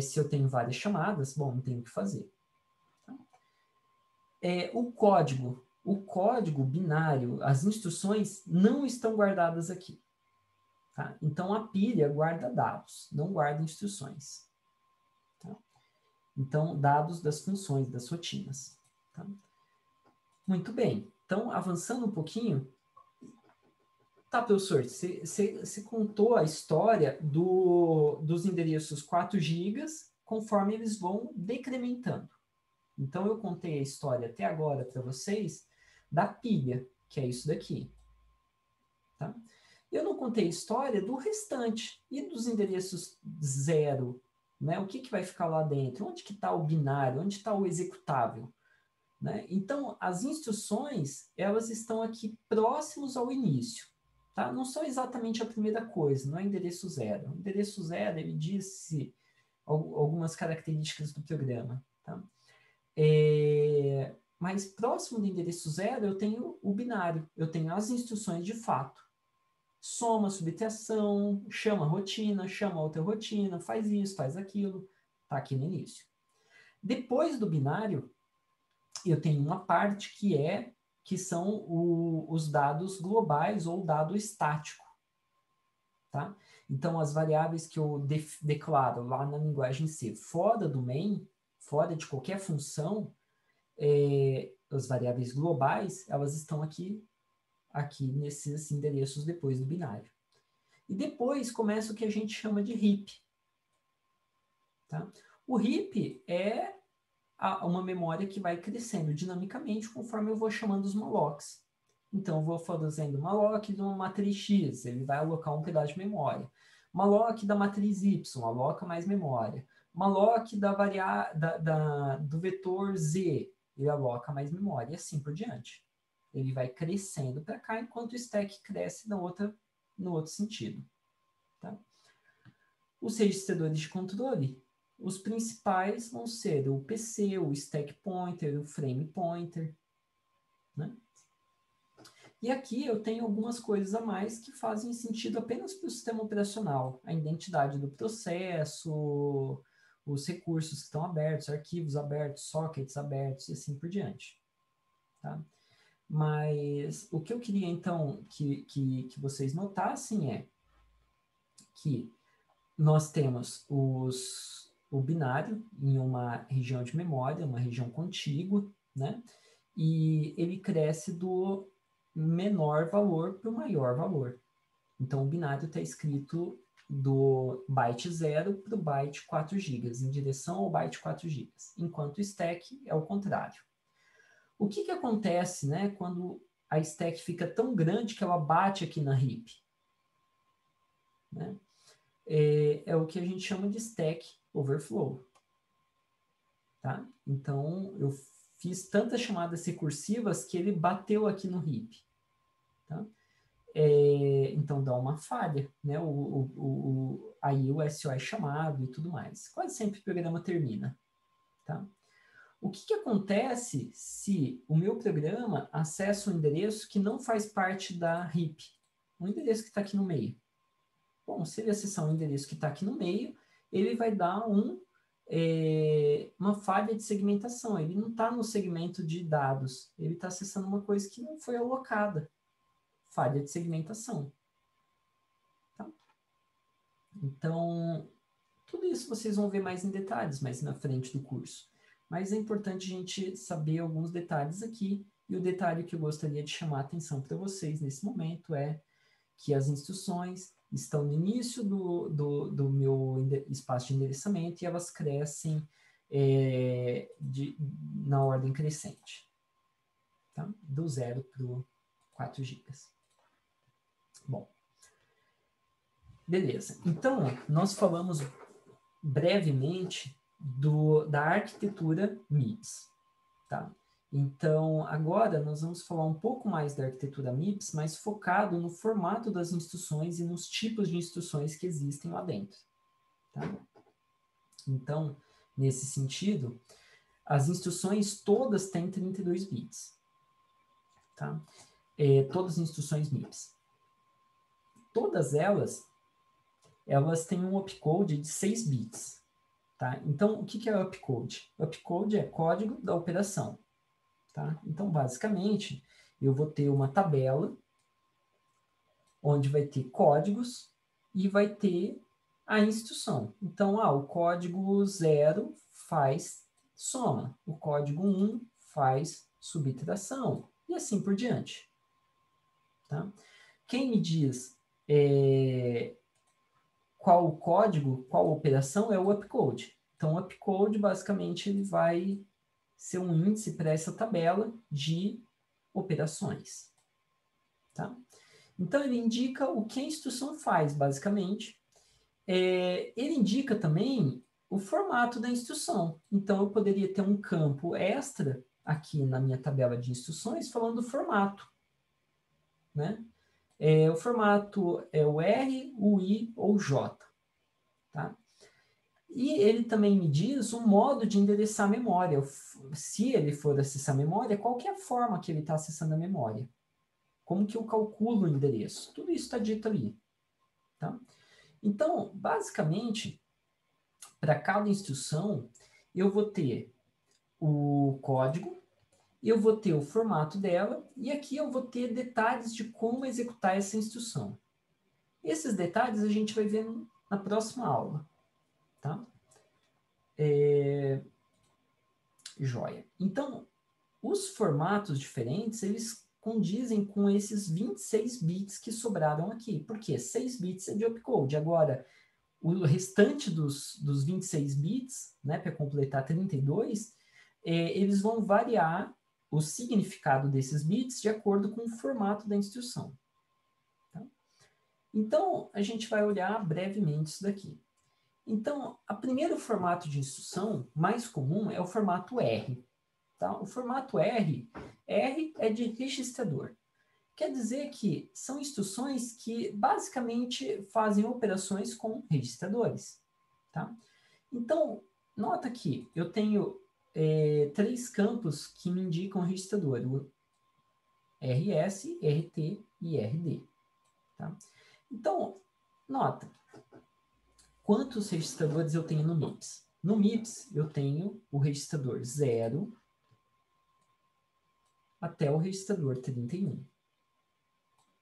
Se eu tenho várias chamadas, bom, não tenho o que fazer. Tá? O código binário, as instruções não estão guardadas aqui. Tá? Então, a pilha guarda dados, não guarda instruções. Tá? Então, dados das funções, das rotinas. Tá? Muito bem. Então, avançando um pouquinho. Tá, professor, você contou a história dos endereços 4 GB conforme eles vão decrementando. Então, eu contei a história até agora para vocês da pilha, que é isso daqui. Tá? Eu não contei a história do restante e dos endereços 0. Né? O que vai ficar lá dentro? Onde que está o binário? Onde está o executável? Né? Então, as instruções, elas estão aqui próximos ao início. Tá? Não são exatamente a primeira coisa, não é endereço 0. O endereço 0, ele diz algumas características do programa. Tá? Mas próximo do endereço 0, eu tenho o binário, eu tenho as instruções de fato. Soma, subtração, chama rotina, chama outra rotina, faz isso, faz aquilo. Está aqui no início. Depois do binário, eu tenho uma parte que são os dados globais ou dado estático. Tá? Então, as variáveis que eu declaro lá na linguagem C, fora do main, fora de qualquer função, as variáveis globais, elas estão aqui nesses endereços depois do binário. E depois começa o que a gente chama de heap. Tá? O heap é uma memória que vai crescendo dinamicamente conforme eu vou chamando os mallocs. Então, eu vou fazendo malloc de uma matriz X, ele vai alocar um pedaço de memória. Malloc da matriz Y, aloca mais memória. Malloc do vetor Z, ele aloca mais memória, e assim por diante. Ele vai crescendo para cá, enquanto o stack cresce no outro sentido. Tá? Os registradores de controle, os principais vão ser o PC, o stack pointer, o frame pointer. Né? E aqui eu tenho algumas coisas a mais que fazem sentido apenas para o sistema operacional. A identidade do processo, os recursos que estão abertos, arquivos abertos, sockets abertos e assim por diante. Tá? Mas o que eu queria, então, que vocês notassem é que nós temos o binário em uma região de memória, uma região contígua, né? E ele cresce do menor valor para o maior valor. Então, o binário está escrito do byte 0 para o byte 4 GB, em direção ao byte 4 GB, enquanto o stack é o contrário. O que acontece, né, quando a stack fica tão grande que ela bate aqui na heap? Né? É o que a gente chama de stack overflow. Tá? Então, eu fiz tantas chamadas recursivas que ele bateu aqui no heap. Tá? Então, dá uma falha, né? Aí o SO é chamado e tudo mais. Quase sempre o programa termina. Tá? O que acontece se o meu programa acessa um endereço que não faz parte da heap? Um endereço que está aqui no meio. Bom, se ele acessar um endereço que está aqui no meio, ele vai dar uma falha de segmentação. Ele não está no segmento de dados. Ele está acessando uma coisa que não foi alocada. Falha de segmentação. Tá? Então, tudo isso vocês vão ver mais em detalhes, mais na frente do curso. Mas é importante a gente saber alguns detalhes aqui. E o detalhe que eu gostaria de chamar a atenção para vocês nesse momento é que as instruções estão no início do meu espaço de endereçamento e elas crescem na ordem crescente. Tá? Do 0 para o 4 GB. Bom, beleza. Então, nós falamos brevemente da arquitetura MIPS. Tá? Então, agora nós vamos falar um pouco mais da arquitetura MIPS, mas focado no formato das instruções e nos tipos de instruções que existem lá dentro. Tá? Então, nesse sentido, as instruções todas têm 32 bits. Tá? Todas as instruções MIPS. Todas elas têm um opcode de 6 bits. Tá? Então, o que é opcode? Opcode é código da operação. Tá? Então, basicamente, eu vou ter uma tabela onde vai ter códigos e vai ter a instrução. Então, o código 0 faz soma, o código 1 faz subtração, e assim por diante. Tá? Quem me diz qual o código, qual operação é o upcode. Então, o upcode, basicamente, ele vai ser um índice para essa tabela de operações. Tá? Então, ele indica o que a instrução faz, basicamente. Ele indica também o formato da instrução. Então, eu poderia ter um campo extra aqui na minha tabela de instruções falando do formato. Né? O formato é o R, o I ou o J. Tá? E ele também me diz o modo de endereçar a memória. Se ele for acessar a memória, qual que é a forma que ele está acessando a memória? Como que eu calculo o endereço? Tudo isso está dito ali. Tá? Então, basicamente, para cada instrução, eu vou ter o código, eu vou ter o formato dela, e aqui eu vou ter detalhes de como executar essa instrução. Esses detalhes a gente vai ver na próxima aula. Tá? Joia. Então, os formatos diferentes, eles condizem com esses 26 bits que sobraram aqui. Por quê? 6 bits é de opcode. Agora, o restante dos 26 bits, né, para completar 32, eles vão variar o significado desses bits de acordo com o formato da instrução. Tá? Então, a gente vai olhar brevemente isso daqui. Então, o primeiro formato de instrução mais comum é o formato R. Tá? O formato R é de registrador. Quer dizer que são instruções que basicamente fazem operações com registradores. Tá? Então, nota que eu tenho 3 campos que me indicam registrador. RS, RT e RD. Tá? Então, nota, quantos registradores eu tenho no MIPS? No MIPS, eu tenho o registrador 0 até o registrador 31.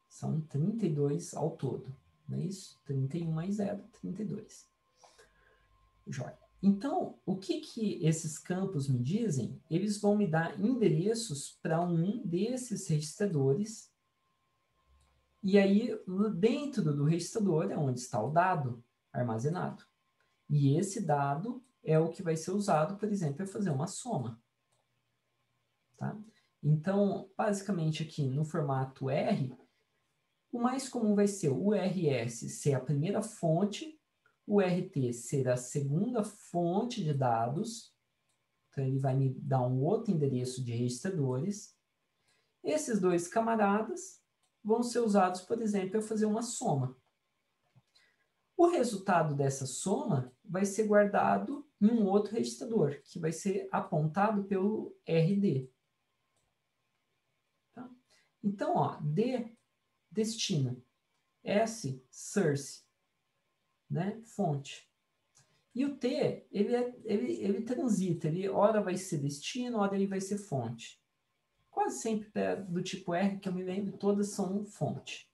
São 32 ao todo, não é isso? 31 mais 0, 32. Jóia. Então, o que esses campos me dizem? Eles vão me dar endereços para um desses registradores. E aí, dentro do registrador é onde está o dado armazenado. E esse dado é o que vai ser usado, por exemplo, para fazer uma soma. Tá? Então, basicamente aqui no formato R, o mais comum vai ser o RS ser a primeira fonte, o RT ser a segunda fonte de dados, então ele vai me dar um outro endereço de registradores. Esses dois camaradas vão ser usados, por exemplo, para fazer uma soma. O resultado dessa soma vai ser guardado em um outro registrador, que vai ser apontado pelo RD. Tá? Então, ó, D, destina. S, source, né? Fonte. E o T, ele transita, ele ora vai ser destino, ora ele vai ser fonte. Quase sempre do tipo R, que eu me lembro, todas são fonte,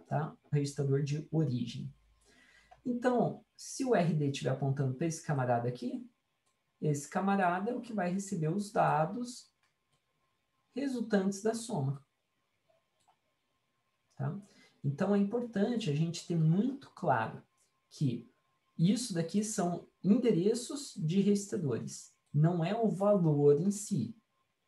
tá? O registrador de origem. Então, se o RD estiver apontando para esse camarada aqui, esse camarada é o que vai receber os dados resultantes da soma. Tá? Então, é importante a gente ter muito claro que isso daqui são endereços de registradores. Não é o valor em si.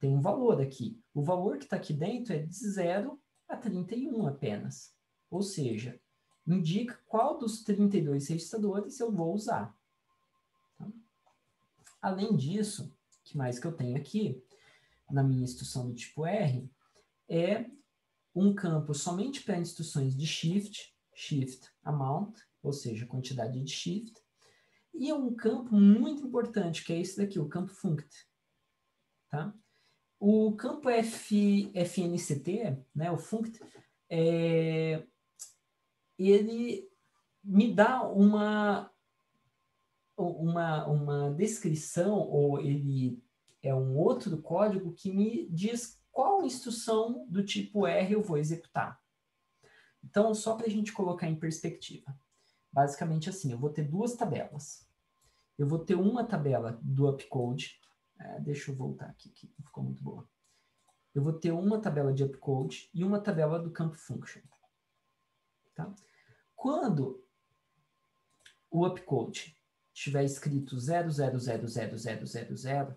Tem um valor aqui. O valor que está aqui dentro é de 0 a 31 apenas. Ou seja, indica qual dos 32 registradores eu vou usar. Tá? Além disso, o que mais que eu tenho aqui, na minha instrução do tipo R, é um campo somente para instruções de shift, shift amount, ou seja, quantidade de shift, e um campo muito importante, que é esse daqui, o campo funct. Tá? O campo FNCT, né, o funct, ele me dá uma descrição, ou ele é um outro código que me diz qual instrução do tipo R eu vou executar. Então, só para a gente colocar em perspectiva. Basicamente assim, eu vou ter duas tabelas. Eu vou ter uma tabela do upcode. Deixa eu voltar aqui, que ficou muito boa. Eu vou ter uma tabela de upcode e uma tabela do campo function. Tá? Quando o upcode estiver escrito 0000000,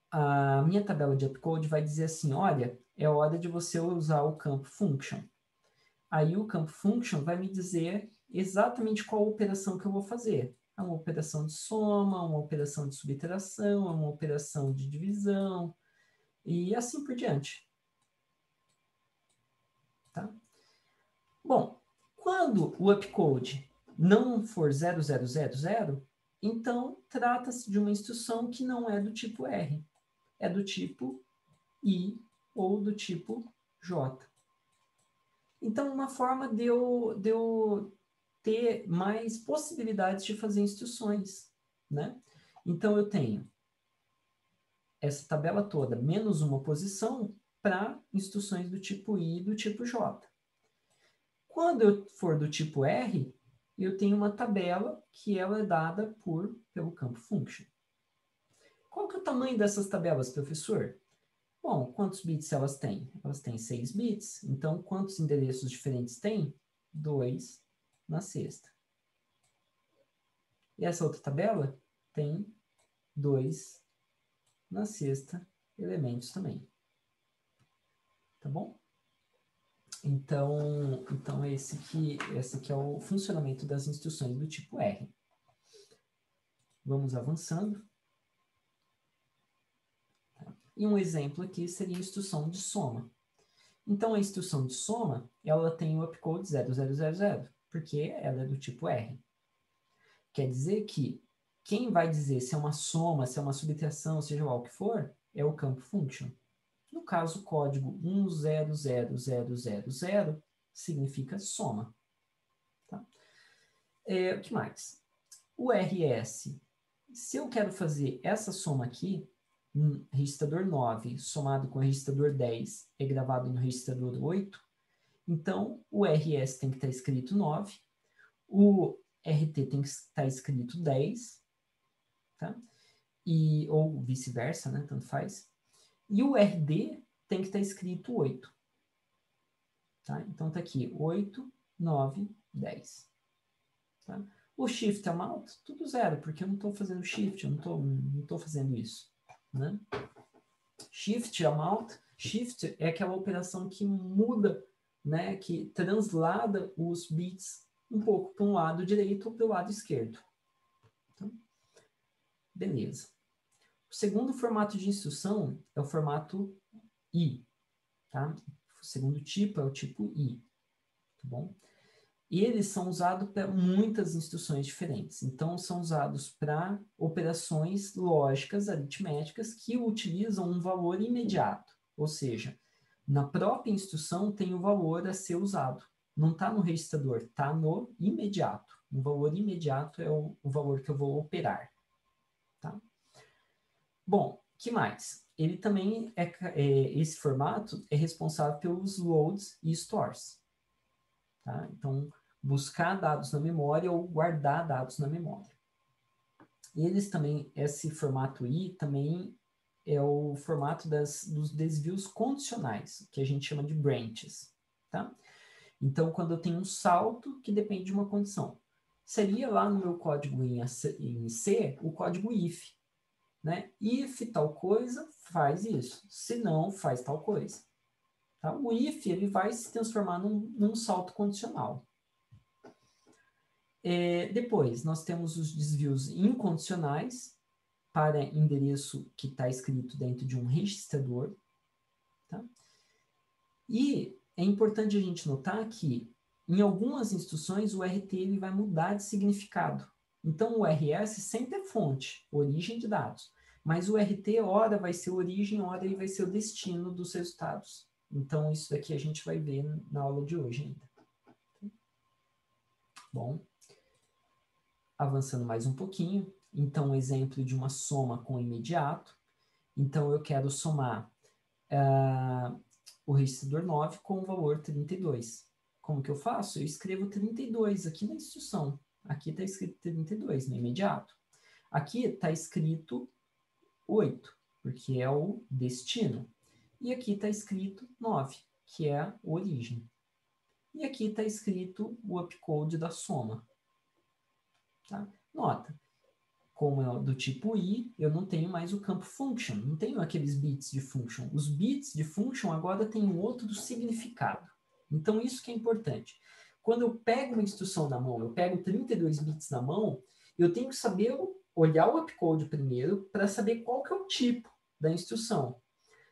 a minha tabela de upcode vai dizer assim, olha, é hora de você usar o campo function. Aí o campo function vai me dizer exatamente qual operação que eu vou fazer. É uma operação de soma, uma operação de subtração, uma operação de divisão, e assim por diante. Tá? Bom, quando o upcode não for 0000, então trata-se de uma instrução que não é do tipo R. É do tipo I ou do tipo J. Então, uma forma de eu ter mais possibilidades de fazer instruções, né? Então, eu tenho essa tabela toda, menos uma posição para instruções do tipo I e do tipo J. Quando eu for do tipo R, eu tenho uma tabela que ela é dada pelo campo function. Qual que é o tamanho dessas tabelas, professor? Bom, quantos bits elas têm? Elas têm 6 bits, então quantos endereços diferentes tem? 2 na sexta. E essa outra tabela tem 2 na sexta elementos também. Tá bom? Então esse aqui é o funcionamento das instruções do tipo R. Vamos avançando. E um exemplo aqui seria a instrução de soma. Então, a instrução de soma, ela tem o opcode 0000, porque ela é do tipo R. Quer dizer que quem vai dizer se é uma soma, se é uma subtração, seja lá o que for, é o campo function. No caso, o código 100000 significa soma. Tá? O que mais? O RS, se eu quero fazer essa soma aqui, registrador 9 somado com o registrador 10 é gravado no registrador 8, então o RS tem que estar escrito 9, o RT tem que estar escrito 10, tá? Ou vice-versa, né? Tanto faz. E o RD tem que estar escrito 8. Tá? Então tá aqui 8, 9, 10. Tá? O shift amount, tudo zero, porque eu não estou fazendo shift, eu não tô fazendo isso. Né? Shift amount, shift é aquela operação que muda, né, que translada os bits um pouco para um lado direito ou para o lado esquerdo. Então, beleza. O segundo formato de instrução é o formato I. Tá? O segundo tipo é o tipo I. Tá bom? E eles são usados para muitas instruções diferentes. Então, são usados para operações lógicas, aritméticas, que utilizam um valor imediato. Ou seja, na própria instrução tem o valor a ser usado. Não está no registrador, está no imediato. O valor imediato é o valor que eu vou operar. Tá? Bom, que mais? Ele também esse formato é responsável pelos loads e stores. Tá? Então, buscar dados na memória ou guardar dados na memória. E eles também, esse formato I também é o formato dos desvios condicionais, que a gente chama de branches. Tá? Então, quando eu tenho um salto que depende de uma condição. Seria lá no meu código em C, o código if. Né? If tal coisa, faz isso. Se não, faz tal coisa. Tá? O if ele vai se transformar num salto condicional. Depois, nós temos os desvios incondicionais para endereço que está escrito dentro de um registrador. Tá? E é importante a gente notar que, em algumas instruções, o RT ele vai mudar de significado. Então, o RS sempre é fonte, origem de dados. Mas o RT, ora vai ser origem, ora ele vai ser o destino dos resultados. Então, isso daqui a gente vai ver na aula de hoje ainda. Bom, avançando mais um pouquinho. Então, um exemplo de uma soma com imediato. Então, eu quero somar o registrador 9 com o valor 32. Como que eu faço? Eu escrevo 32 aqui na instrução. Aqui está escrito 32 no imediato. Aqui está escrito 8, porque é o destino. E aqui está escrito 9, que é a origem. E aqui está escrito o upcode da soma. Tá? Nota, como é do tipo I, eu não tenho mais o campo function, não tenho aqueles bits de function. Os bits de function agora têm um outro significado. Então, isso que é importante. Quando eu pego uma instrução na mão, eu pego 32 bits na mão, eu tenho que saber olhar o upcode primeiro para saber qual que é o tipo da instrução.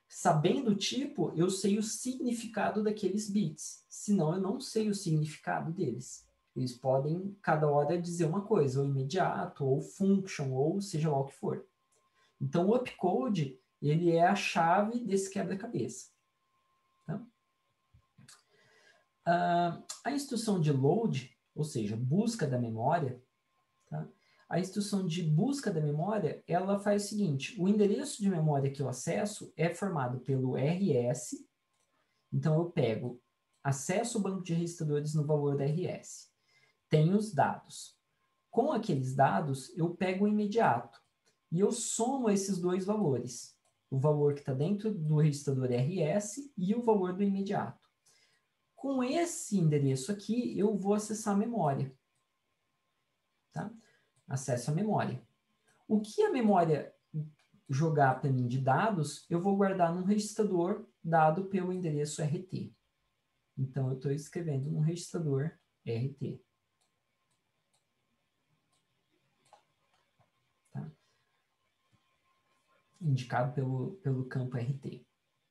Sabendo o tipo, eu sei o significado daqueles bits. Senão, eu não sei o significado deles. Eles podem, cada hora, dizer uma coisa, ou imediato, ou function, ou seja lá o que for. Então, o upcode, ele é a chave desse quebra-cabeça. Tá? A instrução de load, ou seja, busca da memória, tá? A instrução de busca da memória, ela faz o seguinte, o endereço de memória que eu acesso é formado pelo RS, então eu pego, acesso o banco de registradores no valor da RS, tenho os dados. Com aqueles dados, eu pego o imediato e eu somo esses dois valores, o valor que está dentro do registrador RS e o valor do imediato. Com esse endereço aqui, eu vou acessar a memória. Tá? Acesso à memória. O que a memória jogar para mim de dados, eu vou guardar num registrador dado pelo endereço RT. Então, eu estou escrevendo no registrador RT. Tá? Indicado pelo campo RT.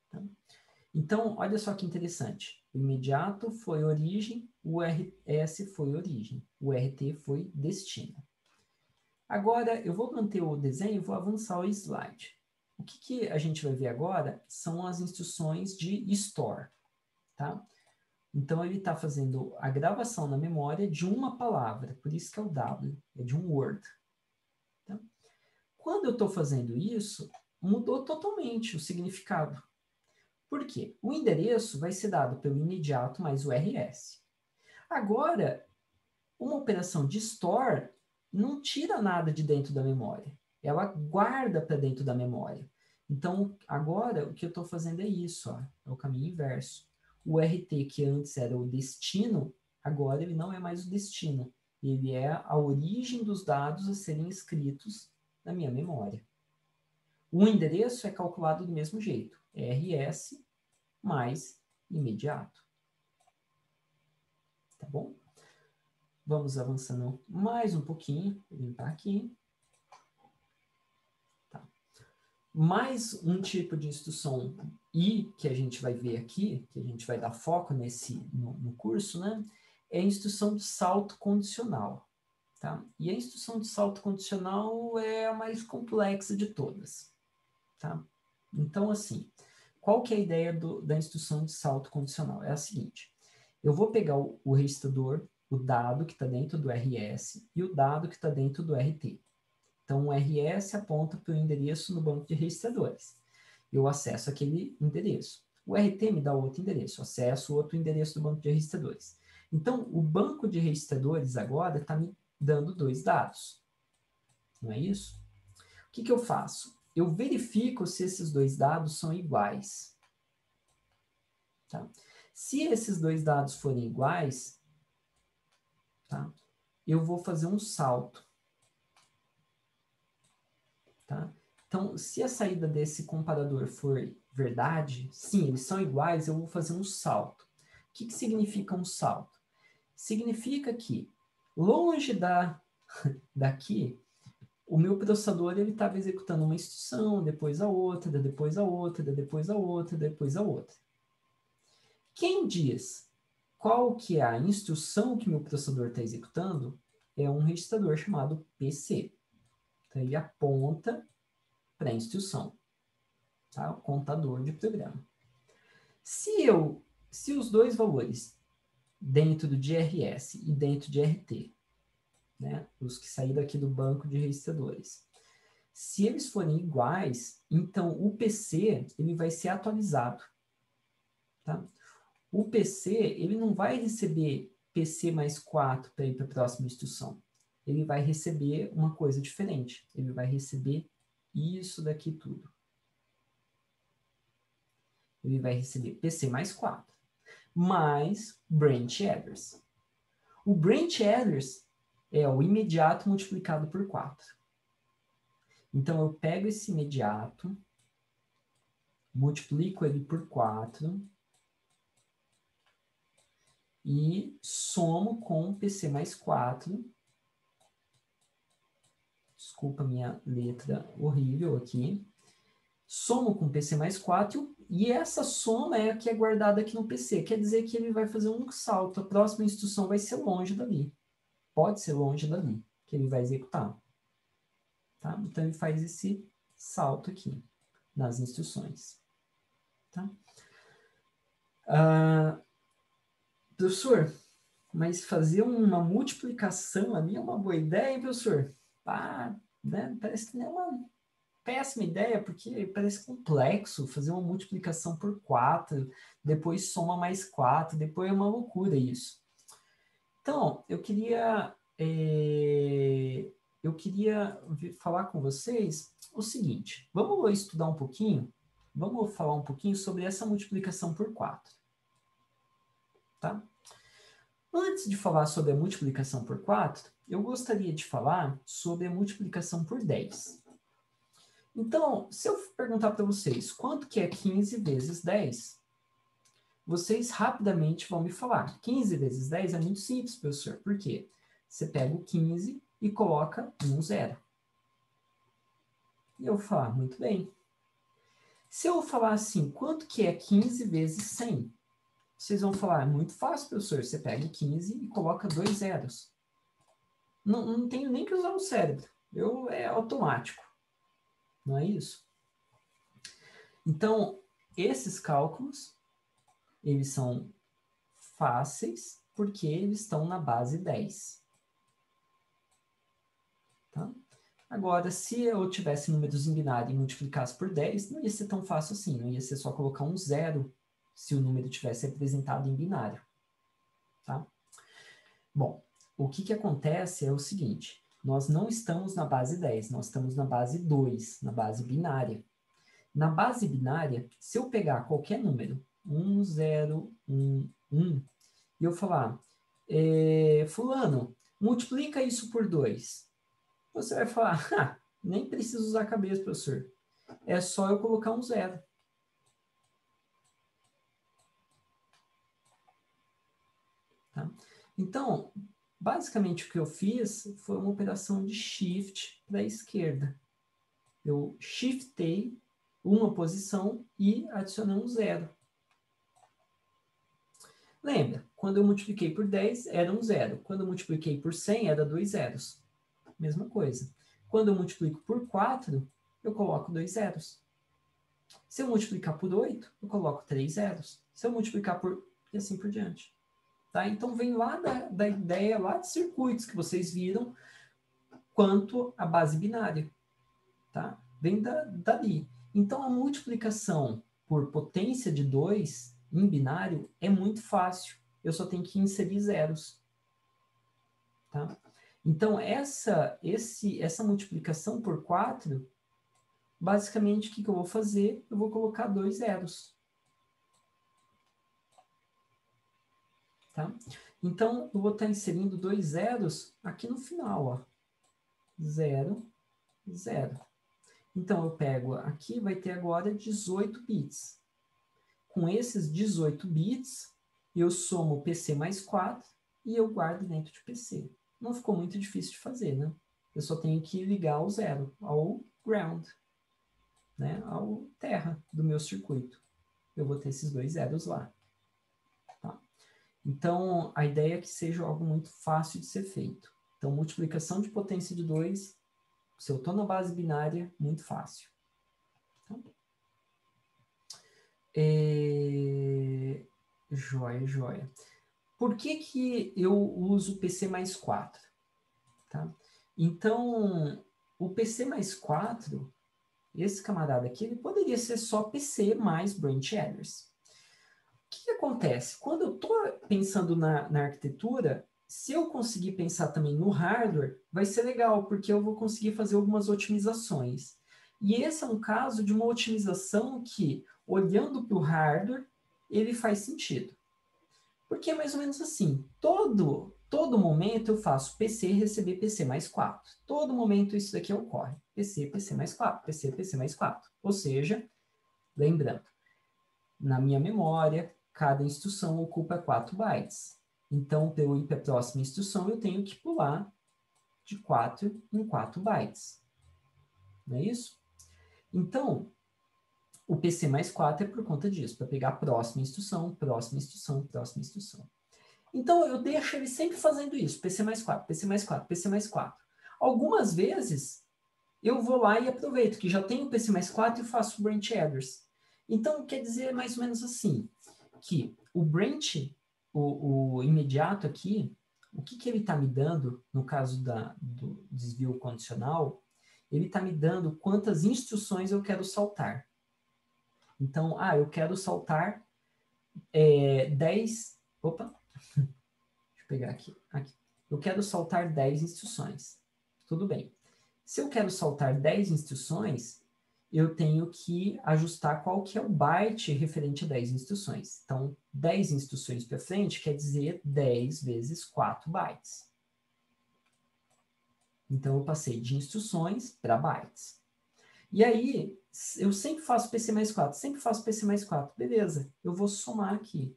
Tá? Então, olha só que interessante. O imediato foi origem, o RS foi origem, o RT foi destino. Agora, eu vou manter o desenho e vou avançar o slide. O que a gente vai ver agora são as instruções de store, tá? Então, ele está fazendo a gravação na memória de uma palavra, por isso que é o W, é de um word. Tá? Quando eu estou fazendo isso, mudou totalmente o significado. Por quê? O endereço vai ser dado pelo imediato mais o RS. Agora, uma operação de store não tira nada de dentro da memória. Ela guarda para dentro da memória. Então, agora, o que eu estou fazendo é isso, ó, é o caminho inverso. O RT, que antes era o destino, agora ele não é mais o destino. Ele é a origem dos dados a serem escritos na minha memória. O endereço é calculado do mesmo jeito. RS mais imediato. Tá bom? Vamos avançando mais um pouquinho. Vou limpar aqui. Tá. Mais um tipo de instrução I que a gente vai ver aqui, que a gente vai dar foco no curso, né? É a instrução de salto condicional. Tá? E a instrução de salto condicional é a mais complexa de todas. Tá? Então, assim, qual que é a ideia da instrução de salto condicional? É a seguinte, eu vou pegar o registrador, o dado que está dentro do RS e o dado que está dentro do RT. Então, o RS aponta para o endereço no banco de registradores. Eu acesso aquele endereço. O RT me dá outro endereço, acesso outro endereço do banco de registradores. Então, o banco de registradores agora está me dando dois dados. Não é isso? O que eu faço? Eu verifico se esses dois dados são iguais. Tá? Se esses dois dados forem iguais, tá? Eu vou fazer um salto. Tá? Então, se a saída desse comparador for verdade, sim, eles são iguais, eu vou fazer um salto. O que significa um salto? Significa que, longe daqui, o meu processador estava executando uma instrução, depois a outra, depois a outra, depois a outra, depois a outra. Quem diz qual que é a instrução que meu processador está executando é um registrador chamado PC. Então, ele aponta para a instrução, tá? O contador de programa. Se os dois valores dentro do DRS e dentro de RT, né, os que saíram aqui do banco de registradores, se eles forem iguais, então o PC ele vai ser atualizado. Tá? O PC ele não vai receber PC mais 4 para ir para a próxima instrução. Ele vai receber uma coisa diferente. Ele vai receber isso daqui tudo. Ele vai receber PC mais 4, mais branch address. O branch address é o imediato multiplicado por 4. Então, eu pego esse imediato, multiplico ele por 4 e somo com PC mais 4. Desculpa a minha letra horrível aqui. Somo com PC mais 4 e essa soma é a que é guardada aqui no PC. Quer dizer que ele vai fazer um salto. A próxima instrução vai ser longe dali. Pode ser longe dali que ele vai executar. Tá? Então, ele faz esse salto aqui nas instruções. Tá? Professor, mas fazer uma multiplicação ali é uma boa ideia, hein, professor? Né? Parece que não é uma péssima ideia, porque parece complexo fazer uma multiplicação por 4, depois soma mais 4, depois é uma loucura isso. Então, eu queria falar com vocês o seguinte, vamos estudar um pouquinho, vamos falar um pouquinho sobre essa multiplicação por 4. Tá? Antes de falar sobre a multiplicação por 4, eu gostaria de falar sobre a multiplicação por 10. Então, se eu perguntar para vocês quanto que é 15 vezes 10, vocês rapidamente vão me falar. 15 vezes 10 é muito simples, professor. Por quê? Você pega o 15 e coloca um zero. E eu vou falar, muito bem. Se eu falar assim, quanto que é 15 vezes 100? Vocês vão falar, é muito fácil, professor. Você pega o 15 e coloca 2 zeros. Não tenho nem que usar o cérebro. É automático. Não é isso? Então, esses cálculos, eles são fáceis porque eles estão na base 10. Tá? Agora, se eu tivesse números em binário e multiplicasse por 10, não ia ser tão fácil assim, não ia ser só colocar um zero se o número tivesse representado em binário. Tá? Bom, o que acontece é o seguinte, nós não estamos na base 10, nós estamos na base 2, na base binária. Na base binária, se eu pegar qualquer número, 1, 0, 1, 1, e eu falar, fulano, multiplica isso por 2, você vai falar, nem preciso usar a cabeça, professor. É só eu colocar um zero. Tá? Então, basicamente o que eu fiz foi uma operação de shift para a esquerda. Eu shiftei uma posição e adicionei um zero. Lembra, quando eu multipliquei por 10, era um zero. Quando eu multipliquei por 100, era 2 zeros. Mesma coisa. Quando eu multiplico por 4, eu coloco 2 zeros. Se eu multiplicar por 8, eu coloco 3 zeros. Se eu multiplicar por... e assim por diante. Tá? Então, vem lá da ideia, lá de circuitos que vocês viram, quanto a base binária. Tá? Vem dali. Então, a multiplicação por potência de 2 em binário é muito fácil. Eu só tenho que inserir zeros. Tá? Então, essa multiplicação por 4, basicamente, o que eu vou fazer? Eu vou colocar 2 zeros. Tá? Então, eu vou estar inserindo 2 zeros aqui no final. Ó. 0, 0. Então, eu pego aqui, vai ter agora 18 bits. Com esses 18 bits, eu somo PC mais 4 e eu guardo dentro de PC. Não ficou muito difícil de fazer, né? Eu só tenho que ligar ao zero, ao ground, né? Ao terra do meu circuito. Eu vou ter esses 2 zeros lá. Tá? Então, a ideia é que seja algo muito fácil de ser feito. Então, multiplicação de potência de 2, se eu estou na base binária, muito fácil. Tá? Joia, joia. Por que eu uso PC mais 4? Tá? Então, o PC mais 4, esse camarada aqui, ele poderia ser só PC mais branch adders. O que acontece? Quando eu estou pensando na arquitetura, se eu conseguir pensar também no hardware, vai ser legal, porque eu vou conseguir fazer algumas otimizações. E esse é um caso de uma otimização que, olhando para o hardware, ele faz sentido. Porque é mais ou menos assim, todo momento eu faço PC receber PC mais 4. Todo momento isso daqui ocorre. PC, PC mais 4, PC, PC mais 4. Ou seja, lembrando, na minha memória, cada instrução ocupa 4 bytes. Então, para eu ir para a próxima instrução, eu tenho que pular de 4 em 4 bytes. Não é isso? Então, o PC mais 4 é por conta disso, para pegar a próxima instrução, próxima instrução, próxima instrução. Então, eu deixo ele sempre fazendo isso, PC mais 4, PC mais 4, PC mais 4. Algumas vezes, eu vou lá e aproveito que já tenho o PC mais 4 e faço branch adders. Então, quer dizer mais ou menos assim, que o branch, o imediato aqui, o que ele está me dando, no caso do desvio condicional, ele está me dando quantas instruções eu quero saltar. Então, eu quero saltar 10... Opa! Deixa eu pegar aqui. Eu quero saltar 10 instruções. Tudo bem. Se eu quero saltar 10 instruções, eu tenho que ajustar qual que é o byte referente a 10 instruções. Então, 10 instruções para frente quer dizer 10 vezes 4 bytes. Então, eu passei de instruções para bytes. E aí, eu sempre faço PC mais 4, sempre faço PC mais 4. Beleza, eu vou somar aqui.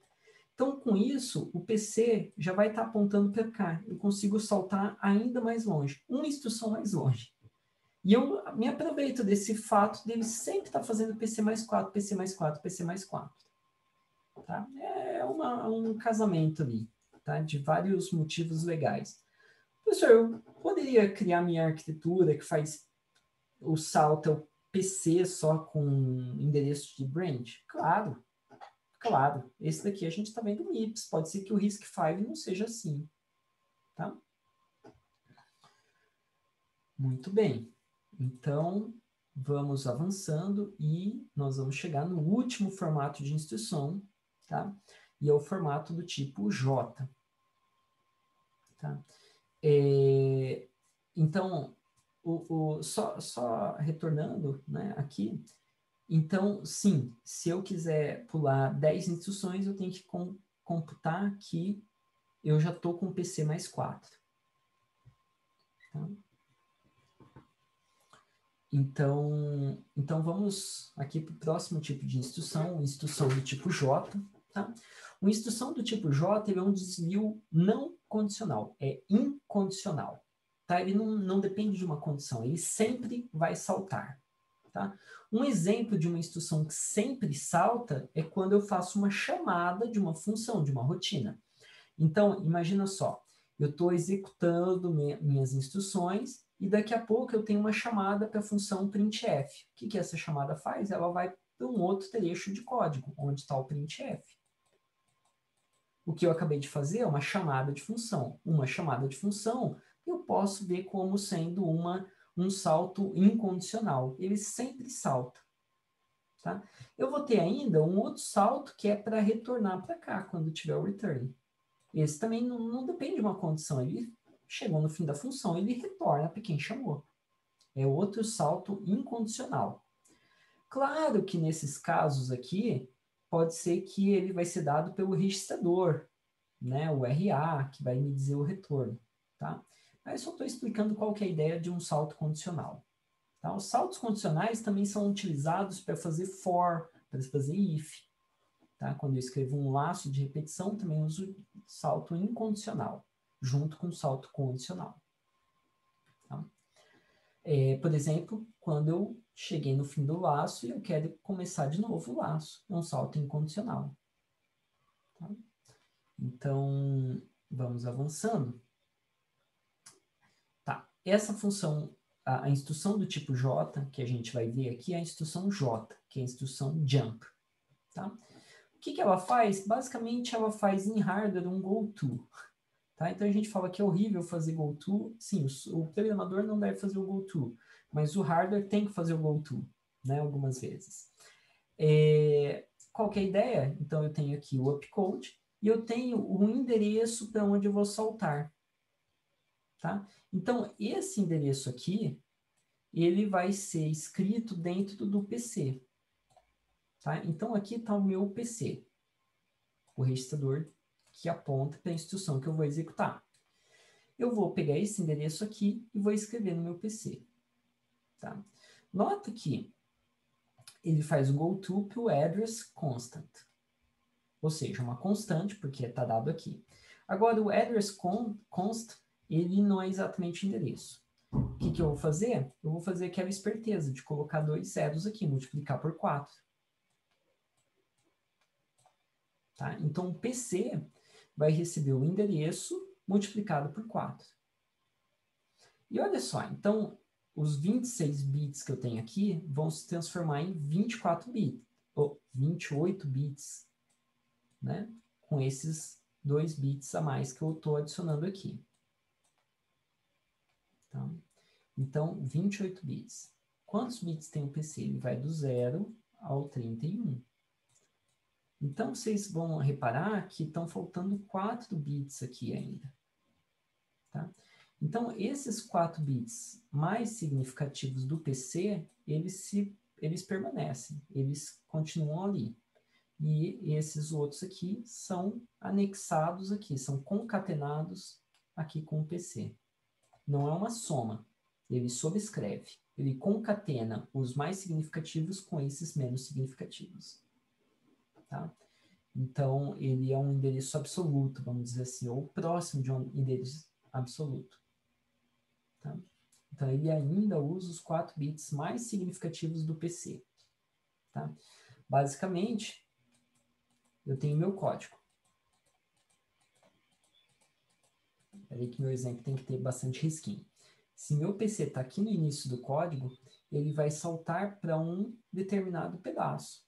Então, com isso, o PC já vai estar apontando para cá. Eu consigo saltar ainda mais longe, uma instrução mais longe. E eu me aproveito desse fato dele sempre estar fazendo PC mais 4, PC mais 4, PC mais 4. Tá? É um casamento ali, tá? De vários motivos legais. Professor, eu poderia criar minha arquitetura que faz o salto PC só com endereço de branch? Claro, claro. Esse daqui a gente está vendo MIPS. Pode ser que o RISC-V não seja assim. Tá? Muito bem. Então, vamos avançando e nós vamos chegar no último formato de instrução, tá? E é o formato do tipo J. Tá? Então, só retornando, né, aqui, então, sim, se eu quiser pular 10 instruções, eu tenho que computar que eu já estou com o PC mais 4. Tá? Então, vamos aqui para o próximo tipo de instrução do tipo J. Tá? Uma instrução do tipo J ele é um desvio não condicional, é incondicional. Tá? Ele não depende de uma condição, ele sempre vai saltar. Tá? Um exemplo de uma instrução que sempre salta é quando eu faço uma chamada de uma função, de uma rotina. Então, imagina só, eu estou executando minhas instruções e daqui a pouco eu tenho uma chamada para a função printf. O que essa chamada faz? Ela vai para um outro trecho de código, onde está o printf. O que eu acabei de fazer é uma chamada de função. Uma chamada de função eu posso ver como sendo um salto incondicional. Ele sempre salta. Tá? Eu vou ter ainda um outro salto que é para retornar para cá, quando tiver o return. Esse também não depende de uma condição. Ele chegou no fim da função, ele retorna para quem chamou. É outro salto incondicional. Claro que nesses casos aqui, pode ser que ele vai ser dado pelo registrador, né, o RA, que vai me dizer o retorno. Tá? Mas só estou explicando qual que é a ideia de um salto condicional. Tá? Os saltos condicionais também são utilizados para fazer for, para fazer if. Tá? Quando eu escrevo um laço de repetição, também uso salto incondicional, junto com salto condicional. Tá? Por exemplo, quando eu cheguei no fim do laço e eu quero começar de novo o laço, é um salto incondicional. Tá? Então, vamos avançando. Tá. Essa função, a instrução do tipo J, que a gente vai ver aqui, é a instrução J, que é a instrução jump. Tá? O que ela faz? Basicamente, ela faz em hardware um goto. Tá? Então, a gente fala que é horrível fazer goto. Sim, o programador não deve fazer o goto, mas o hardware tem que fazer o goto, né, algumas vezes. Qual que é a ideia? Então, eu tenho aqui o upcode e eu tenho o endereço para onde eu vou saltar. Tá? Então, esse endereço aqui, ele vai ser escrito dentro do PC. Tá? Então, aqui está o meu PC, o registrador que aponta para a instrução que eu vou executar. Eu vou pegar esse endereço aqui e vou escrever no meu PC. Tá? Nota que ele faz o goto para o address constant, ou seja, uma constante, porque está dado aqui. Agora, o address const, ele não é exatamente o endereço. O que eu vou fazer? Eu vou fazer aquela esperteza de colocar 2 zeros aqui, multiplicar por 4. Tá? Então, o PC vai receber o endereço multiplicado por 4. E olha só, então, os 26 bits que eu tenho aqui vão se transformar em 24 bits, ou 28 bits, né? Com esses 2 bits a mais que eu estou adicionando aqui. Tá? Então, 28 bits. Quantos bits tem o PC? Ele vai do 0 ao 31. Então, vocês vão reparar que estão faltando 4 bits aqui ainda. Tá? Então, esses 4 bits mais significativos do PC, eles permanecem, eles continuam ali. E esses outros aqui são anexados aqui, são concatenados aqui com o PC. Não é uma soma, ele sobrescreve, ele concatena os mais significativos com esses menos significativos. Tá? Então, ele é um endereço absoluto, vamos dizer assim, ou próximo de um endereço absoluto. Tá? Então, ele ainda usa os 4 bits mais significativos do PC. Tá? Basicamente, eu tenho meu código. Peraí que meu exemplo tem que ter bastante risquinho. Se meu PC está aqui no início do código, ele vai saltar para um determinado pedaço.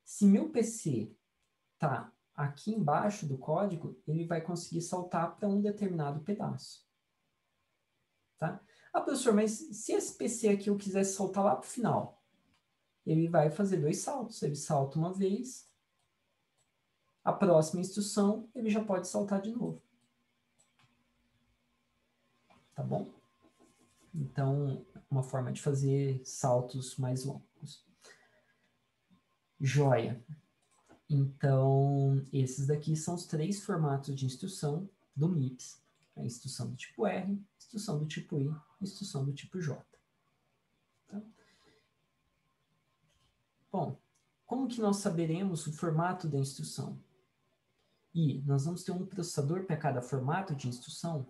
Se meu PC está aqui embaixo do código, ele vai conseguir saltar para um determinado pedaço. Tá? Ah, professor, mas se esse PC aqui eu quisesse saltar lá para o final, ele vai fazer 2 saltos. Ele salta uma vez, a próxima instrução ele já pode saltar de novo. Tá bom? Então, uma forma de fazer saltos mais longos. Joia. Então, esses daqui são os 3 formatos de instrução do MIPS. A instrução do tipo R, instrução do tipo I, instrução do tipo J. Tá? Bom, como que nós saberemos o formato da instrução? E nós vamos ter um processador para cada formato de instrução?